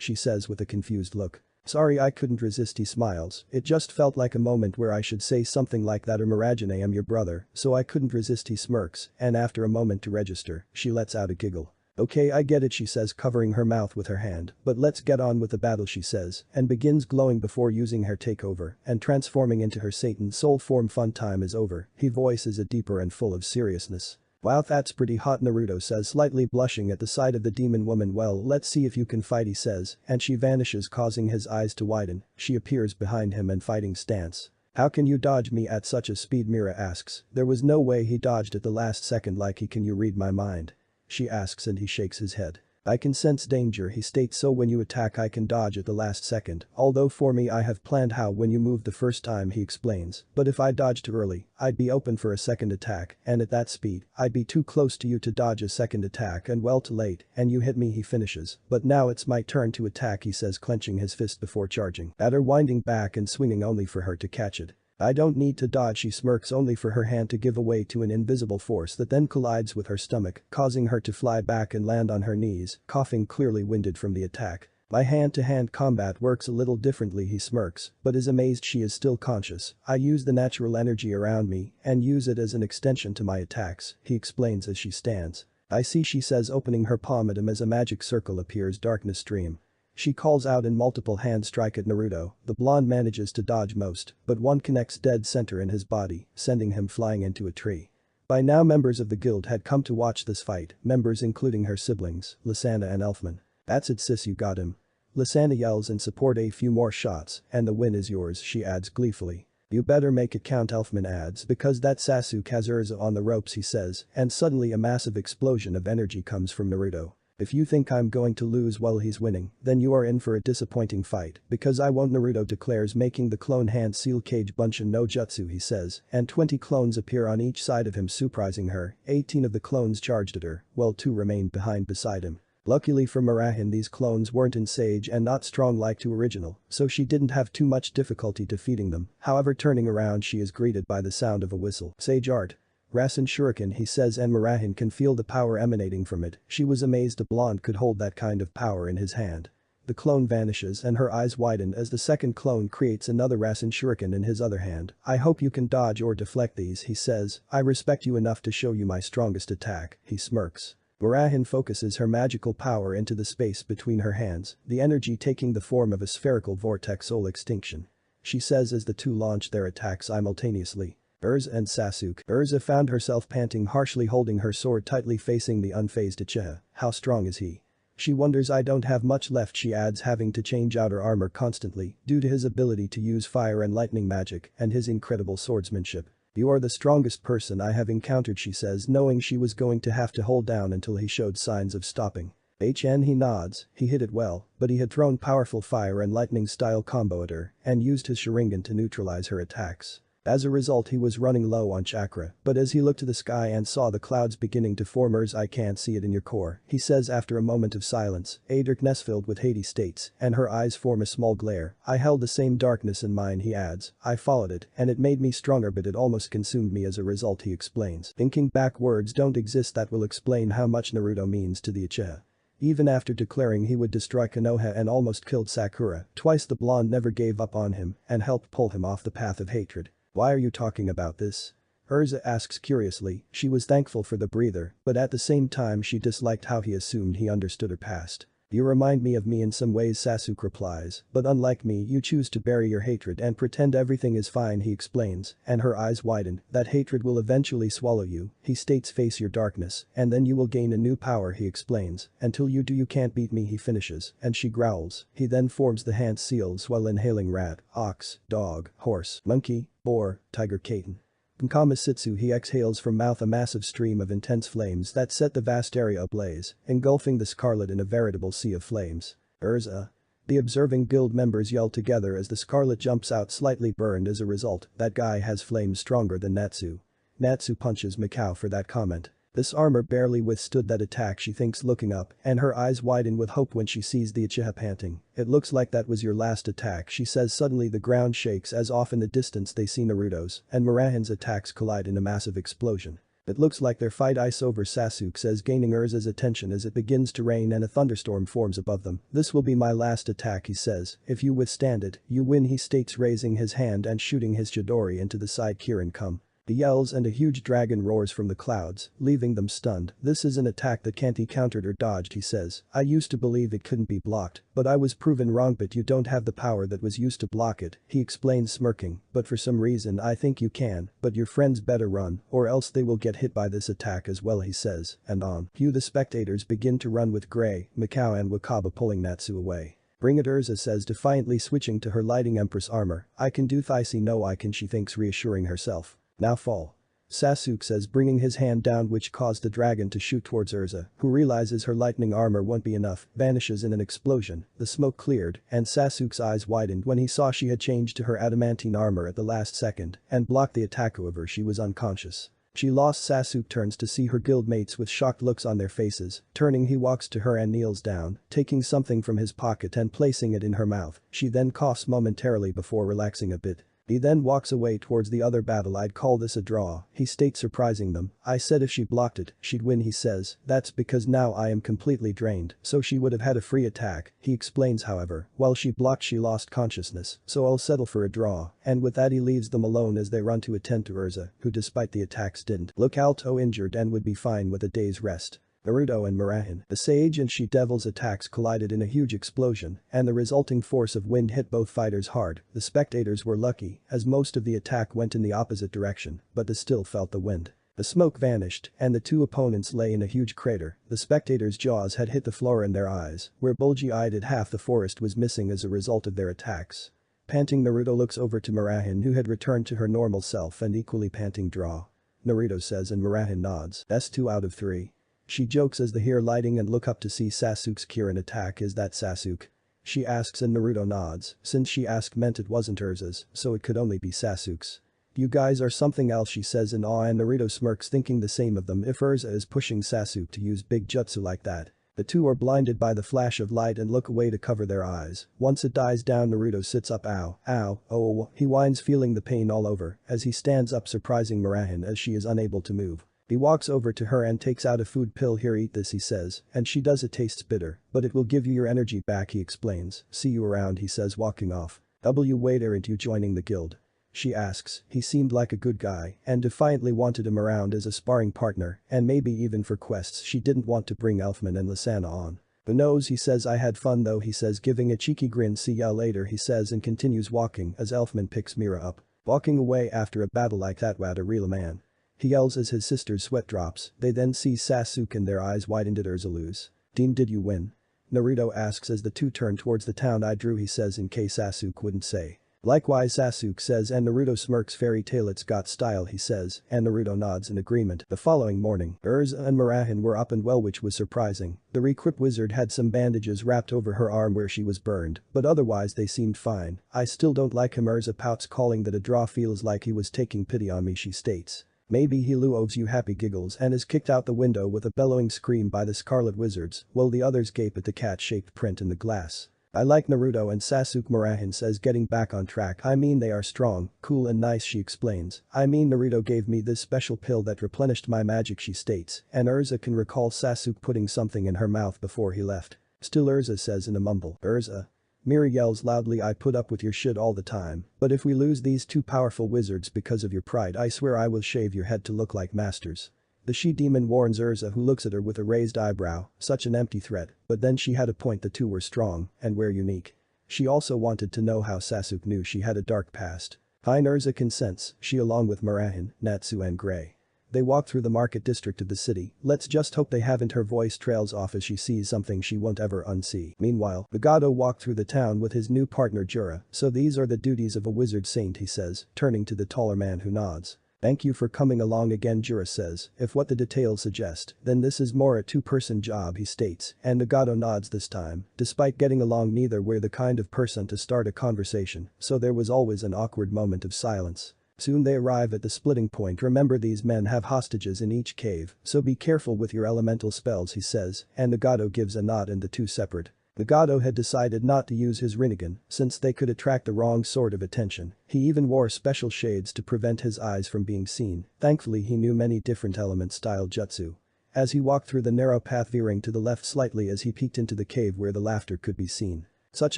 She says with a confused look. Sorry, I couldn't resist, he smiles. It just felt like a moment where I should say something like that, or Miragine, I'm your brother, so I couldn't resist, he smirks, and after a moment to register, she lets out a giggle. Okay, I get it, she says, covering her mouth with her hand, but let's get on with the battle, she says, and begins glowing before using her takeover and transforming into her Satan soul form. Fun time is over, he voices it deeper and full of seriousness. Wow, that's pretty hot, Naruto says, slightly blushing at the sight of the demon woman. Well, let's see if you can fight, he says, and she vanishes, causing his eyes to widen. She appears behind him in fighting stance. How can you dodge me at such a speed, Mira asks. There was no way he dodged at the last second. Like, can you read my mind? She asks and he shakes his head. I can sense danger, he states, so when you attack I can dodge at the last second, although for me I have planned how when you move the first time, he explains, but if I dodge too early, I'd be open for a second attack, and at that speed, I'd be too close to you to dodge a second attack, and well, too late, and you hit me, he finishes. But now it's my turn to attack, he says, clenching his fist before charging at her, winding back and swinging only for her to catch it. I don't need to dodge, she smirks, only for her hand to give way to an invisible force that then collides with her stomach, causing her to fly back and land on her knees, coughing, clearly winded from the attack. My hand-to-hand combat works a little differently, he smirks, but is amazed she is still conscious. I use the natural energy around me and use it as an extension to my attacks, he explains as she stands. I see, she says, opening her palm at him as a magic circle appears, darkness stream. She calls out in multiple hand strike at Naruto. The blonde manages to dodge most, but one connects dead center in his body, sending him flying into a tree. By now members of the guild had come to watch this fight, members including her siblings, Lysana and Elfman. That's it, sis, you got him. Lysana yells in support. A few more shots, and the win is yours, she adds gleefully. You better make it count, Elfman adds, because that Sasuke has Urza on the ropes, he says, and suddenly a massive explosion of energy comes from Naruto. If you think I'm going to lose while he's winning, then you are in for a disappointing fight, because I won't, Naruto declares, making the clone hand seal cage Bunshin no Jutsu, he says, and 20 clones appear on each side of him, surprising her. 18 of the clones charged at her, while 2 remained behind beside him. Luckily for Murahin, these clones weren't in Sage and not strong like to original, so she didn't have too much difficulty defeating them. However, turning around she is greeted by the sound of a whistle. Sage art. Rasen Shuriken, he says, and Murahin can feel the power emanating from it. She was amazed a blonde could hold that kind of power in his hand. The clone vanishes and her eyes widen as the second clone creates another Rasen Shuriken in his other hand. I hope you can dodge or deflect these, he says. I respect you enough to show you my strongest attack, he smirks. Murahin focuses her magical power into the space between her hands, the energy taking the form of a spherical vortex soul extinction. She says as the two launch their attack simultaneously. Urza and Sasuke. Urza found herself panting harshly, holding her sword tightly, facing the unfazed Uchiha. How strong is he? She wonders. I don't have much left, she adds, having to change out her armor constantly due to his ability to use fire and lightning magic and his incredible swordsmanship. You are the strongest person I have encountered, she says, knowing she was going to have to hold down until he showed signs of stopping. He nods. He hit it well, but he had thrown powerful fire and lightning style combo at her and used his Sharingan to neutralize her attacks. As a result, he was running low on chakra, but as he looked to the sky and saw the clouds beginning to form, I can't see it in your core, he says after a moment of silence. A darkness filled with Hades states, and her eyes form a small glare. I held the same darkness in mine, he adds. I followed it, and it made me stronger, but it almost consumed me as a result, he explains. Thinking back, words don't exist that will explain how much Naruto means to the Uchiha. Even after declaring he would destroy Konoha and almost killed Sakura, twice the blonde never gave up on him and helped pull him off the path of hatred. Why are you talking about this? Urza asks curiously. She was thankful for the breather, but at the same time she disliked how he assumed he understood her past. You remind me of me in some ways, Sasuke replies, but unlike me you choose to bury your hatred and pretend everything is fine, he explains, and her eyes widen. That hatred will eventually swallow you, he states. Face your darkness, and then you will gain a new power, he explains. Until you do you can't beat me, he finishes, and she growls. He then forms the hand seals while inhaling rat, ox, dog, horse, monkey, boar, tiger, kitten. Nkamasitsu, he exhales from mouth a massive stream of intense flames that set the vast area ablaze, engulfing the Scarlet in a veritable sea of flames. Urza. The observing guild members yell together as the Scarlet jumps out slightly burned as a result. That guy has flames stronger than Natsu. Natsu punches Mikao for that comment. This armor barely withstood that attack, she thinks, looking up, and her eyes widen with hope when she sees the Uchiha panting. It looks like that was your last attack, she says. Suddenly the ground shakes as off in the distance they see Naruto's and Murahen's attacks collide in a massive explosion. It looks like their fight ice over, Sasuke says, gaining Urza's attention as it begins to rain and a thunderstorm forms above them. This will be my last attack, he says. If you withstand it, you win, he states, raising his hand and shooting his Chidori into the side. Kirin come. He yells and a huge dragon roars from the clouds, leaving them stunned. This is an attack that can't be countered or dodged, he says. I used to believe it couldn't be blocked, but I was proven wrong. But you don't have the power that was used to block it, he explains, smirking. But for some reason I think you can, but your friends better run, or else they will get hit by this attack as well, he says, and on cue the spectators begin to run with Gray, Mikao and Wakaba pulling Natsu away. Bring it, Urza says, defiantly, switching to her lighting Empress armor. I can do this. No, I can, she thinks, reassuring herself. Now fall. Sasuke says, bringing his hand down, which caused the dragon to shoot towards Urza, who realizes her lightning armor won't be enough, vanishes in an explosion. The smoke cleared, and Sasuke's eyes widened when he saw she had changed to her adamantine armor at the last second and blocked the attack. However, she was unconscious. She lost. Sasuke turns to see her guildmates with shocked looks on their faces. Turning, he walks to her and kneels down, taking something from his pocket and placing it in her mouth. She then coughs momentarily before relaxing a bit. He then walks away towards the other battle. I'd call this a draw, he states, surprising them. I said if she blocked it, she'd win, he says. That's because now I am completely drained, so she would have had a free attack, he explains. However, while she blocked she lost consciousness, so I'll settle for a draw, and with that he leaves them alone as they run to attend to Urza, who despite the attacks didn't look although injured and would be fine with a day's rest. Naruto and Murahen, the sage and she-devil's attacks collided in a huge explosion, and the resulting force of wind hit both fighters hard. The spectators were lucky, as most of the attack went in the opposite direction, but they still felt the wind. The smoke vanished, and the two opponents lay in a huge crater. The spectators' jaws had hit the floor in their eyes, where bulgy-eyed half the forest was missing as a result of their attacks. Panting, Naruto looks over to Murahen, who had returned to her normal self and equally panting. Draw. Naruto says, and Murahen nods. That's 2 out of 3. She jokes as they hear lighting and look up to see Sasuke's Kirin attack. Is that Sasuke? She asks and Naruto nods, since she asked meant it wasn't Urza's, so it could only be Sasuke's. You guys are something else, she says in awe, and Naruto smirks, thinking the same of them. If Urza is pushing Sasuke to use big jutsu like that. The two are blinded by the flash of light and look away to cover their eyes. Once it dies down, Naruto sits up. Ow, ow, oh, he whines, feeling the pain all over as he stands up, surprising Murahen as she is unable to move. He walks over to her and takes out a food pill. Here, eat this, he says, and she does. It tastes bitter, but it will give you your energy back, he explains. See you around, he says, walking off. Wait, aren't you joining the guild? She asks. He seemed like a good guy and defiantly wanted him around as a sparring partner and maybe even for quests. She didn't want to bring Elfman and Lisana on. Who knows, he says. I had fun though, he says, giving a cheeky grin. See ya later, he says, and continues walking as Elfman picks Mira up. Walking away after a battle like that, what a real man. He yells as his sister's sweat drops. They then see Sasuke and their eyes widened. At Urza lose. Dean, did you win? Naruto asks as the two turn towards the town. I drew, he says, in case Sasuke wouldn't say. Likewise, Sasuke says, and Naruto smirks. Fairy tale, it's got style, he says, and Naruto nods in agreement. The following morning, Urza and Murahen were up and well, which was surprising. The re-equipped wizard had some bandages wrapped over her arm where she was burned, but otherwise they seemed fine. I still don't like him, Urza pouts, calling that a draw. Feels like he was taking pity on me, she states. Maybe he loves you, happy giggles, and is kicked out the window with a bellowing scream by the Scarlet Wizards, while the others gape at the cat-shaped print in the glass. I like Naruto and Sasuke, Murahen says, getting back on track. I mean, they are strong, cool and nice, she explains. I mean, Naruto gave me this special pill that replenished my magic, she states, and Urza can recall Sasuke putting something in her mouth before he left. Still, Urza says in a mumble. Urza. Mira yells loudly, I put up with your shit all the time, but if we lose these two powerful wizards because of your pride, I swear I will shave your head to look like Masters. The she-demon warns Urza, who looks at her with a raised eyebrow, such an empty threat, but then she had a point, the two were strong and were unique. She also wanted to know how Sasuke knew she had a dark past. Fine, Urza consents, she along with Murahin, Natsu and Gray. They walk through the market district of the city, let's just hope they haven't. Her voice trails off as she sees something she won't ever unsee. Meanwhile, Nagato walked through the town with his new partner Jura. So these are the duties of a wizard saint, he says, turning to the taller man who nods. Thank you for coming along again, Jura says, if what the details suggest, then this is more a two-person job, he states, and Nagato nods this time. Despite getting along, neither were the kind of person to start a conversation, so there was always an awkward moment of silence. Soon they arrive at the splitting point. Remember, these men have hostages in each cave, so be careful with your elemental spells, he says, and Nagato gives a nod and the two separate. Nagato had decided not to use his Rinnegan since they could attract the wrong sort of attention. He even wore special shades to prevent his eyes from being seen. Thankfully, he knew many different element-style jutsu. As he walked through the narrow path, veering to the left slightly as he peeked into the cave where the laughter could be seen. Such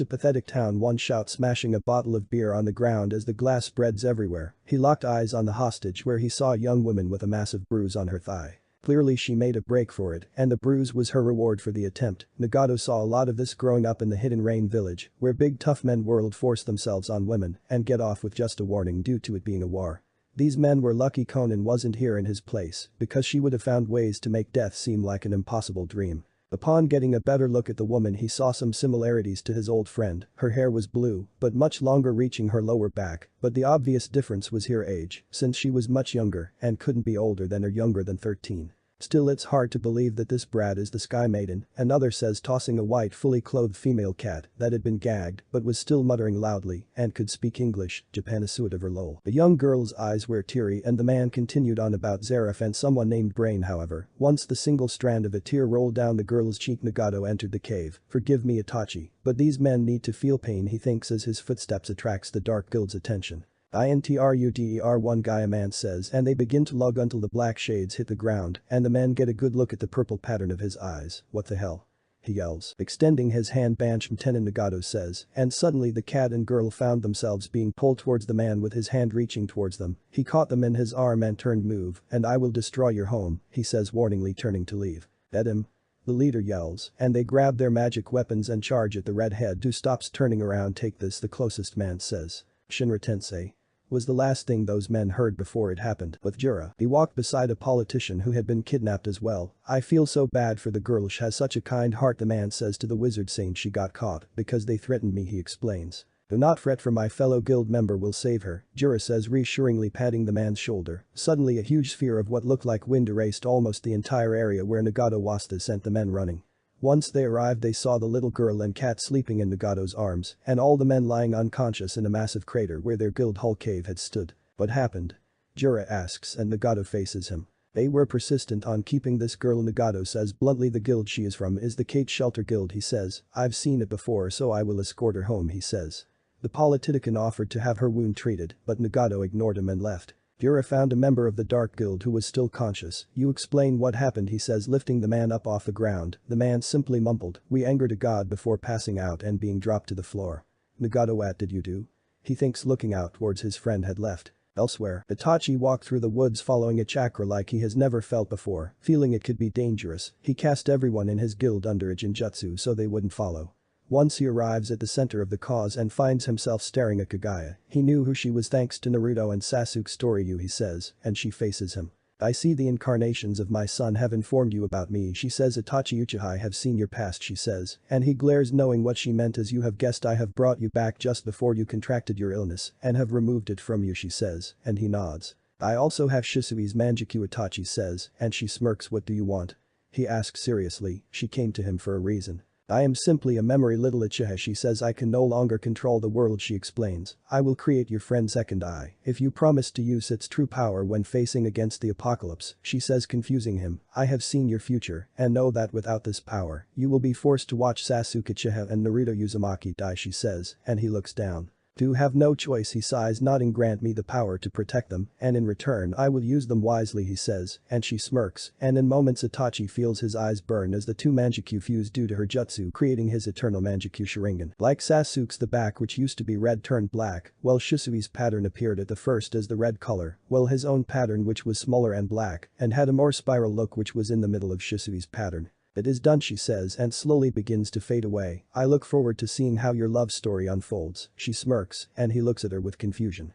a pathetic town, one shouts, smashing a bottle of beer on the ground as the glass spreads everywhere. He locked eyes on the hostage where he saw a young woman with a massive bruise on her thigh. Clearly she made a break for it, and the bruise was her reward for the attempt. Nagato saw a lot of this growing up in the Hidden Rain village, where big tough men world force themselves on women and get off with just a warning due to it being a war. These men were lucky Conan wasn't here in his place, because she would have found ways to make death seem like an impossible dream. Upon getting a better look at the woman, he saw some similarities to his old friend. Her hair was blue, but much longer, reaching her lower back, but the obvious difference was her age, since she was much younger and couldn't be older than or younger than 13. Still, it's hard to believe that this brat is the Sky Maiden, another says, tossing a white fully clothed female cat that had been gagged but was still muttering loudly and could speak English, Japanisuit of her lol. The young girl's eyes were teary and the man continued on about Zareth and someone named Brain. However, once the single strand of a tear rolled down the girl's cheek, Nagato entered the cave. Forgive me, Itachi, but these men need to feel pain, he thinks as his footsteps attracts the Dark Guild's attention. INTRUDER, one guy, a man says, and they begin to lug until the black shades hit the ground and the men get a good look at the purple pattern of his eyes. What the hell? He yells, extending his hand. Bansham Tenon, Nagato says, and suddenly the cat and girl found themselves being pulled towards the man with his hand reaching towards them. He caught them in his arm and turned, move, and I will destroy your home, he says warningly, turning to leave. Let him. The leader yells, and they grab their magic weapons and charge at the redhead, who stops, turning around. Take this, the closest man says. Shinra Tensei. Was the last thing those men heard before it happened. With Jura, he walked beside a politician who had been kidnapped as well. I feel so bad for the girl, she has such a kind heart, the man says to the wizard saint. She got caught because they threatened me, he explains. Do not fret, for my fellow guild member will save her, Jura says reassuringly, patting the man's shoulder. Suddenly a huge sphere of what looked like wind erased almost the entire area where Nagato was, sent the men running. Once they arrived, they saw the little girl and cat sleeping in Nagato's arms, and all the men lying unconscious in a massive crater where their guild hall cave had stood. What happened? Jura asks, and Nagato faces him. They were persistent on keeping this girl, Nagato says bluntly. The guild she is from is the Kate Shelter Guild, he says. I've seen it before, so I will escort her home, he says. The politician offered to have her wound treated, but Nagato ignored him and left. Jura found a member of the Dark Guild who was still conscious. You explain what happened, he says, lifting the man up off the ground. The man simply mumbled, we angered a god, before passing out and being dropped to the floor. Nagato, what did you do? He thinks, looking out towards his friend had left. Elsewhere, Itachi walked through the woods following a chakra like he has never felt before, feeling it could be dangerous. He cast everyone in his guild under a genjutsu so they wouldn't follow. Once he arrives at the center of the cause and finds himself staring at Kagaya. He knew who she was thanks to Naruto and Sasuke's story, he says, and she faces him. I see the incarnations of my son have informed you about me, she says. Itachi Uchiha have seen your past, she says, and he glares, knowing what she meant. As you have guessed, I have brought you back just before you contracted your illness and have removed it from you, she says, and he nods. I also have Shisui's Manjikyu, Itachi says, and she smirks. What do you want? He asks seriously. She came to him for a reason. I am simply a memory, little Uchiha, she says. I can no longer control the world, she explains. I will create your friend's second eye if you promise to use its true power when facing against the apocalypse, she says, confusing him. I have seen your future and know that without this power, you will be forced to watch Sasuke Uchiha and Naruto Uzumaki die, she says, and he looks down. Do have no choice, he sighs, nodding. Grant me the power to protect them, and in return I will use them wisely, he says, and she smirks, and in moments Itachi feels his eyes burn as the two Manjikyu fuse due to her jutsu, creating his eternal Manjikyu Sharingan. Like Sasuke's, the back which used to be red turned black, while Shisui's pattern appeared at the first as the red color, while his own pattern, which was smaller and black, and had a more spiral look, which was in the middle of Shisui's pattern. It is done, she says, and slowly begins to fade away. I look forward to seeing how your love story unfolds. She smirks, and he looks at her with confusion.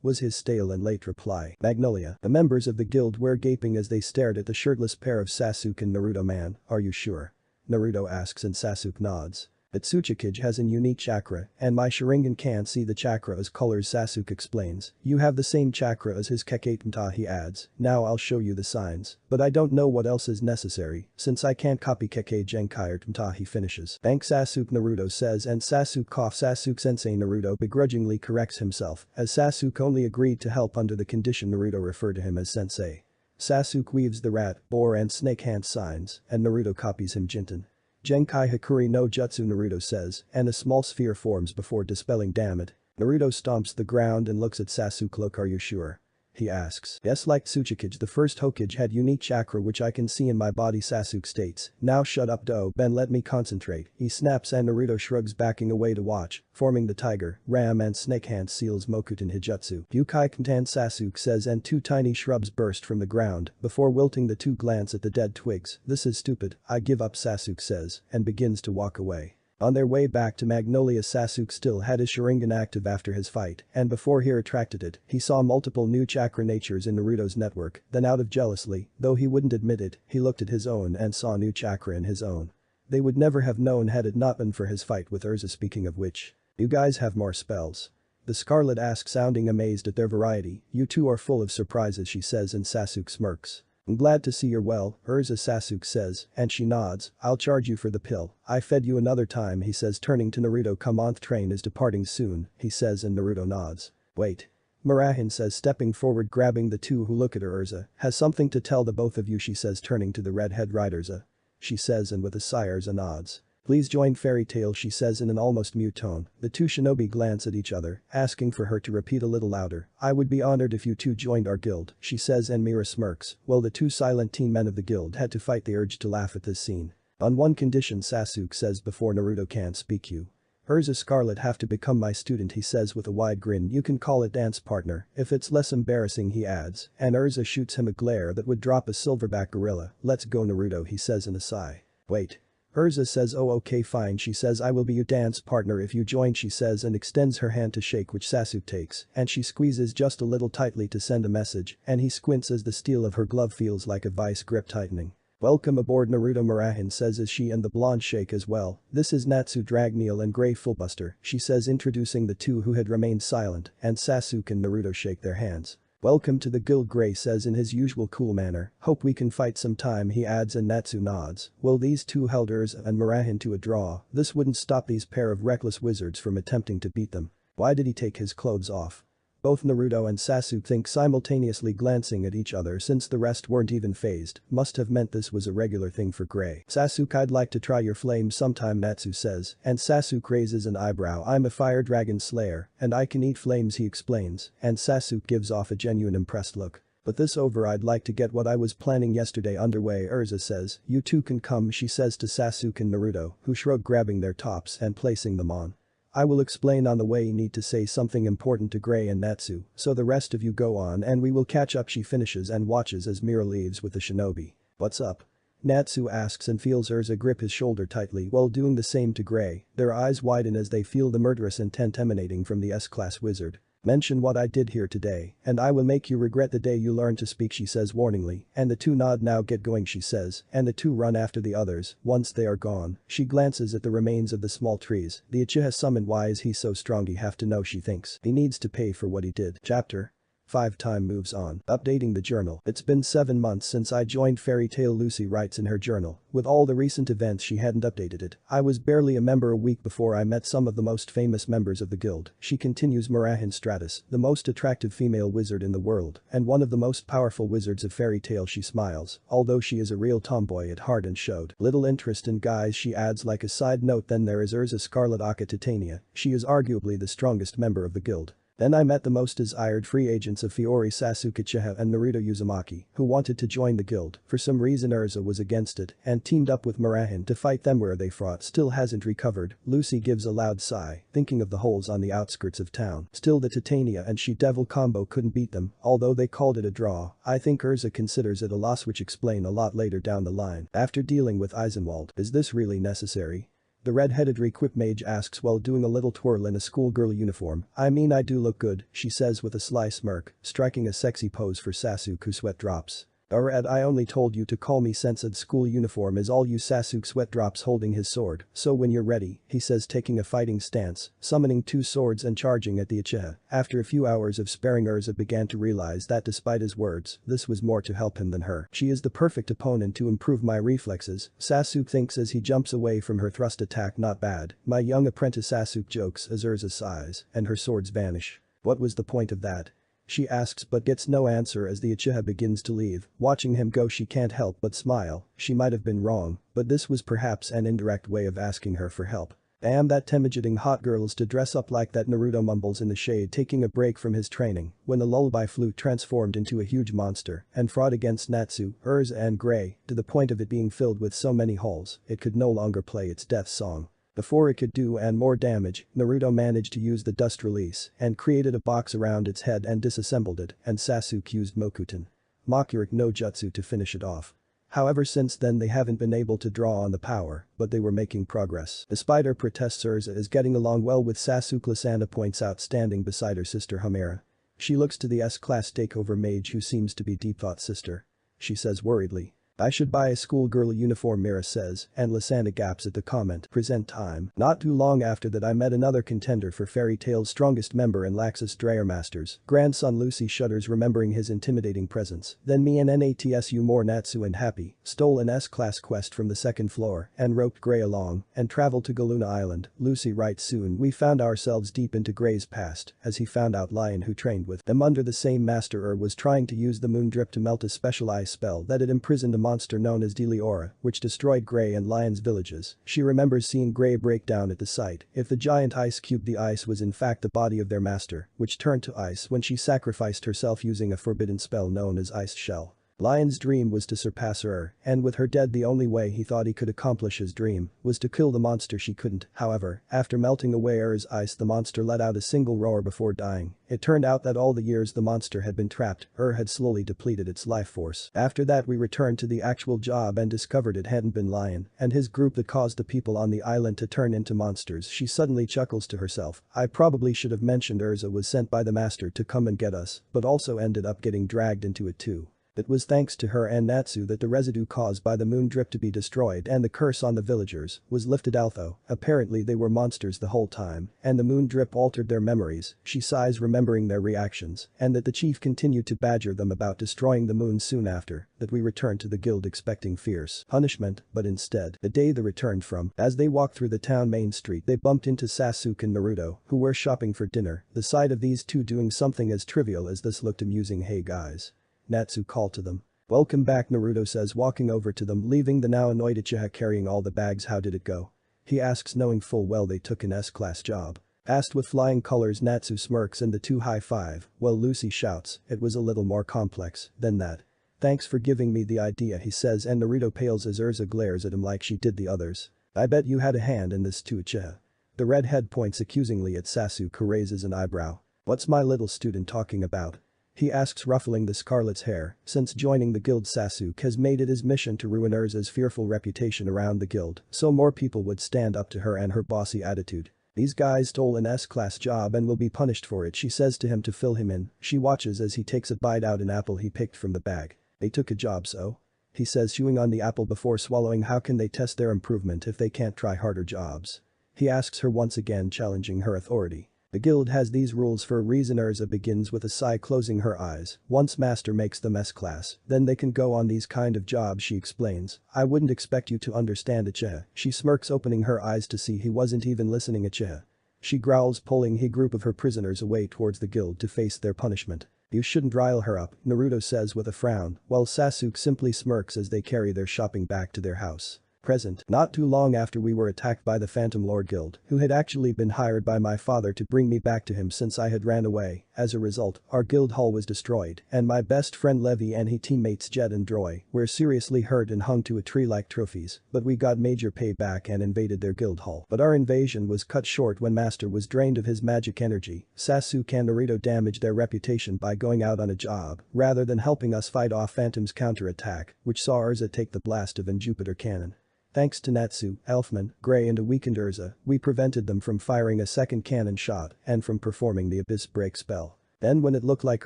Was his stale and late reply. Magnolia. The members of the guild were gaping as they stared at the shirtless pair of Sasuke and Naruto. Man, are you sure? Naruto asks and Sasuke nods. But Tsuchikage has an unique chakra, and my Sharingan can't see the chakra as colors, Sasuke explains. You have the same chakra as his Kakaitanta, he adds. Now I'll show you the signs. But I don't know what else is necessary, since I can't copy Keke Genkai Tanta, he finishes. Thanks Sasuke, Naruto says, and Sasuke coughs. Sasuke sensei, Naruto begrudgingly corrects himself, as Sasuke only agreed to help under the condition Naruto referred to him as sensei. Sasuke weaves the rat, boar and snake hand signs, and Naruto copies him. Jinten. Genkai Hakuri no Jutsu, Naruto says, and a small sphere forms before dispelling. Damn it. Naruto stomps the ground and looks at Sasuke. Look, are you sure? He asks. Yes, like Tsuchikage, the first Hokage had unique chakra which I can see in my body, Sasuke states. Now shut up, Do Ben, let me concentrate. He snaps and Naruto shrugs, backing away to watch, forming the tiger, ram and snake hand seals Mokuton Hijutsu. Yukai Kantan, Sasuke says, and two tiny shrubs burst from the ground. Before wilting, the two glance at the dead twigs. This is stupid, I give up, Sasuke says, and begins to walk away. On their way back to Magnolia, Sasuke still had his Sharingan active after his fight, and before he retracted it, he saw multiple new chakra natures in Naruto's network. Then out of jealousy, though he wouldn't admit it, he looked at his own and saw new chakra in his own. They would never have known had it not been for his fight with Urza. Speaking of which, you guys have more spells? The Scarlet asks, sounding amazed at their variety. You two are full of surprises, she says, and Sasuke smirks. I'm glad to see you're well, Urza, Sasuke says, and she nods. I'll charge you for the pill. I fed you another time, he says, turning to Naruto. Come on, the train is departing soon, he says, and Naruto nods. Wait. Murahin says, stepping forward, grabbing the two who look at her. Urza has something to tell the both of you, she says, turning to the redhead rider. Urza. She says, and with a sigh Urza nods. Please join Fairy Tail, she says in an almost mute tone. The two shinobi glance at each other, asking for her to repeat a little louder. I would be honored if you two joined our guild, she says, and Mira smirks. Well, the two silent teen men of the guild had to fight the urge to laugh at this scene. On one condition, Sasuke says before Naruto can't speak. You. Urza Scarlet have to become my student, he says with a wide grin. You can call it dance partner, if it's less embarrassing, he adds, and Urza shoots him a glare that would drop a silverback gorilla. Let's go, Naruto, he says in a sigh. Wait. Urza says, oh okay fine, she says, I will be your dance partner if you join, she says, and extends her hand to shake, which Sasuke takes, and she squeezes just a little tightly to send a message, and he squints as the steel of her glove feels like a vice grip tightening. Welcome aboard, Naruto, Murahin says as she and the blonde shake as well. This is Natsu Dragneel and Grey Fullbuster, she says, introducing the two who had remained silent, and Sasuke and Naruto shake their hands. Welcome to the guild, Grey says in his usual cool manner. Hope we can fight sometime, he adds, and Natsu nods. Well, these two held Urza and Murahin to a draw. This wouldn't stop these pair of reckless wizards from attempting to beat them. Why did he take his clothes off? Both Naruto and Sasuke think simultaneously, glancing at each other since the rest weren't even phased. Must have meant this was a regular thing for Grey. Sasuke, I'd like to try your flame sometime, Natsu says, and Sasuke raises an eyebrow. I'm a fire dragon slayer, and I can eat flames, he explains, and Sasuke gives off a genuine impressed look. But this over, I'd like to get what I was planning yesterday underway, Urza says. You two can come, she says to Sasuke and Naruto, who shrug, grabbing their tops and placing them on. I will explain on the way, need to say something important to Grey and Natsu, so the rest of you go on and we will catch up, she finishes and watches as Mira leaves with the shinobi. What's up? Natsu asks and feels Urza grip his shoulder tightly while doing the same to Grey. Their eyes widen as they feel the murderous intent emanating from the S-class wizard. Mention what I did here today, and I will make you regret the day you learn to speak, she says warningly, and the two nod. Now get going, she says, and the two run after the others. Once they are gone, she glances at the remains of the small trees. The Uchiha summoned, why is he so strong? He have to know, she thinks. He needs to pay for what he did. Chapter 5 Time moves on. Updating the journal. It's been 7 months since I joined Fairy Tail, Lucy writes in her journal. With all the recent events she hadn't updated it. I was barely a member a week before I met some of the most famous members of the guild. She continues, Marahan Stratus, the most attractive female wizard in the world and one of the most powerful wizards of Fairy Tail. She smiles, although she is a real tomboy at heart and showed little interest in guys. She adds like a side note, then there is Urza Scarlet Aka Titania. She is arguably the strongest member of the guild. Then I met the most desired free agents of Fiori, Sasuke Uchiha and Naruto Uzumaki, who wanted to join the guild. For some reason Urza was against it and teamed up with Marahan to fight them where they fought. Still hasn't recovered. Lucy gives a loud sigh, thinking of the holes on the outskirts of town. Still the Titania and She-Devil combo couldn't beat them, although they called it a draw. I think Urza considers it a loss, which explain a lot later down the line. After dealing with Eisenwald, is this really necessary? The red-headed Requip mage asks while doing a little twirl in a schoolgirl uniform. I mean, I do look good, she says with a sly smirk, striking a sexy pose for Sasuke, who sweat drops. Red, I only told you to call me Sensei. School uniform is all you. Sasuke sweat drops, holding his sword. So when you're ready, he says, taking a fighting stance, summoning 2 swords and charging at the Uchiha. After a few hours of sparring, Urza began to realize that despite his words, this was more to help him than her. She is the perfect opponent to improve my reflexes, Sasuke thinks as he jumps away from her thrust attack. Not bad, my young apprentice, Sasuke jokes as Urza sighs, and her swords vanish. What was the point of that? She asks but gets no answer as the Uchiha begins to leave. Watching him go, she can't help but smile. She might have been wrong, but this was perhaps an indirect way of asking her for help. Damn, that intimidating hot girls to dress up like that, Naruto mumbles in the shade, taking a break from his training when the lullaby flute transformed into a huge monster and fought against Natsu, Urza and Gray to the point of it being filled with so many holes it could no longer play its death song. Before it could do and more damage, Naruto managed to use the dust release and created a box around its head and disassembled it, and Sasuke used Mokuton Makurik no Jutsu to finish it off. However, since then they haven't been able to draw on the power, but they were making progress. Despite her protests, Urza is getting along well with Sasuke. Lysandra points out, standing beside her sister Homera. She looks to the S-class takeover mage, who seems to be Deep Thought's sister. She says worriedly, I should buy a schoolgirl uniform, Mira says, and Lysandra gaps at the comment. Present time. Not too long after that I met another contender for Fairy Tail's strongest member in Laxus Dreyermasters. Grandson Lucy shudders remembering his intimidating presence. Then me and Natsu more Natsu and Happy stole an S-class quest from the 2nd floor and roped Gray along and traveled to Galuna Island. Lucy writes, soon we found ourselves deep into Gray's past as he found out Lion, who trained with them under the same master, was trying to use the moon drip to melt a special ice spell that had imprisoned a monster known as Deliora, which destroyed Gray and Lion's villages. She remembers seeing Gray break down at the site. If the giant ice cube, the ice was in fact the body of their master, which turned to ice when she sacrificed herself using a forbidden spell known as Ice Shell. Lion's dream was to surpass her, and with her dead the only way he thought he could accomplish his dream was to kill the monster. She couldn't, however, after melting away Er's ice the monster let out a single roar before dying. It turned out that all the years the monster had been trapped, had slowly depleted its life force. After that we returned to the actual job and discovered it hadn't been Lion and his group that caused the people on the island to turn into monsters. She suddenly chuckles to herself. I probably should have mentioned Urza was sent by the master to come and get us, but also ended up getting dragged into it too. It was thanks to her and Natsu that the residue caused by the moon drip to be destroyed and the curse on the villagers was lifted, although apparently they were monsters the whole time and the moon drip altered their memories. She sighs remembering their reactions and that the chief continued to badger them about destroying the moon. Soon after that we returned to the guild expecting fierce punishment, but instead the day they returned from. As they walked through the town main street they bumped into Sasuke and Naruto, who were shopping for dinner. The sight of these two doing something as trivial as this looked amusing. Hey guys, Natsu called to them. Welcome back, Naruto says, walking over to them, leaving the now annoyed Uchiha carrying all the bags. How did it go? He asks, knowing full well they took an S-class job. Asked with flying colors, Natsu smirks and the two high-five, while Lucy shouts, it was a little more complex than that. Thanks for giving me the idea, he says, and Naruto pales as Urza glares at him like she did the others. I bet you had a hand in this too, Uchiha. The redhead points accusingly at Sasuke, who raises an eyebrow. What's my little student talking about? He asks, ruffling the Scarlet's hair. Since joining the guild, Sasuke has made it his mission to ruin Urza's fearful reputation around the guild so more people would stand up to her and her bossy attitude. These guys stole an S-class job and will be punished for it, she says to him to fill him in. She watches as he takes a bite out an apple he picked from the bag. They took a job, so? He says, chewing on the apple before swallowing. How can they test their improvement if they can't try harder jobs? He asks her once again, challenging her authority. The guild has these rules for a reason. Urza begins with a sigh, closing her eyes. Once master makes them S-class, then they can go on these kind of jobs, she explains. I wouldn't expect you to understand Uchiha. She smirks, opening her eyes to see he wasn't even listening. Uchiha. She growls, pulling a group of her prisoners away towards the guild to face their punishment. You shouldn't rile her up, Naruto says with a frown, while Sasuke simply smirks as they carry their shopping back to their house. Present. Not too long after we were attacked by the Phantom Lord Guild, who had actually been hired by my father to bring me back to him since I had ran away. As a result, our guild hall was destroyed, and my best friend Levi and his teammates Jet and Droy were seriously hurt and hung to a tree like trophies, but we got major payback and invaded their guild hall. But our invasion was cut short when Master was drained of his magic energy. Sasuke and Naruto damaged their reputation by going out on a job, rather than helping us fight off Phantom's counterattack, which saw Urza take the blast of an Jupiter cannon. Thanks to Natsu, Elfman, Gray and a weakened Urza, we prevented them from firing a second cannon shot and from performing the Abyss Break spell. Then when it looked like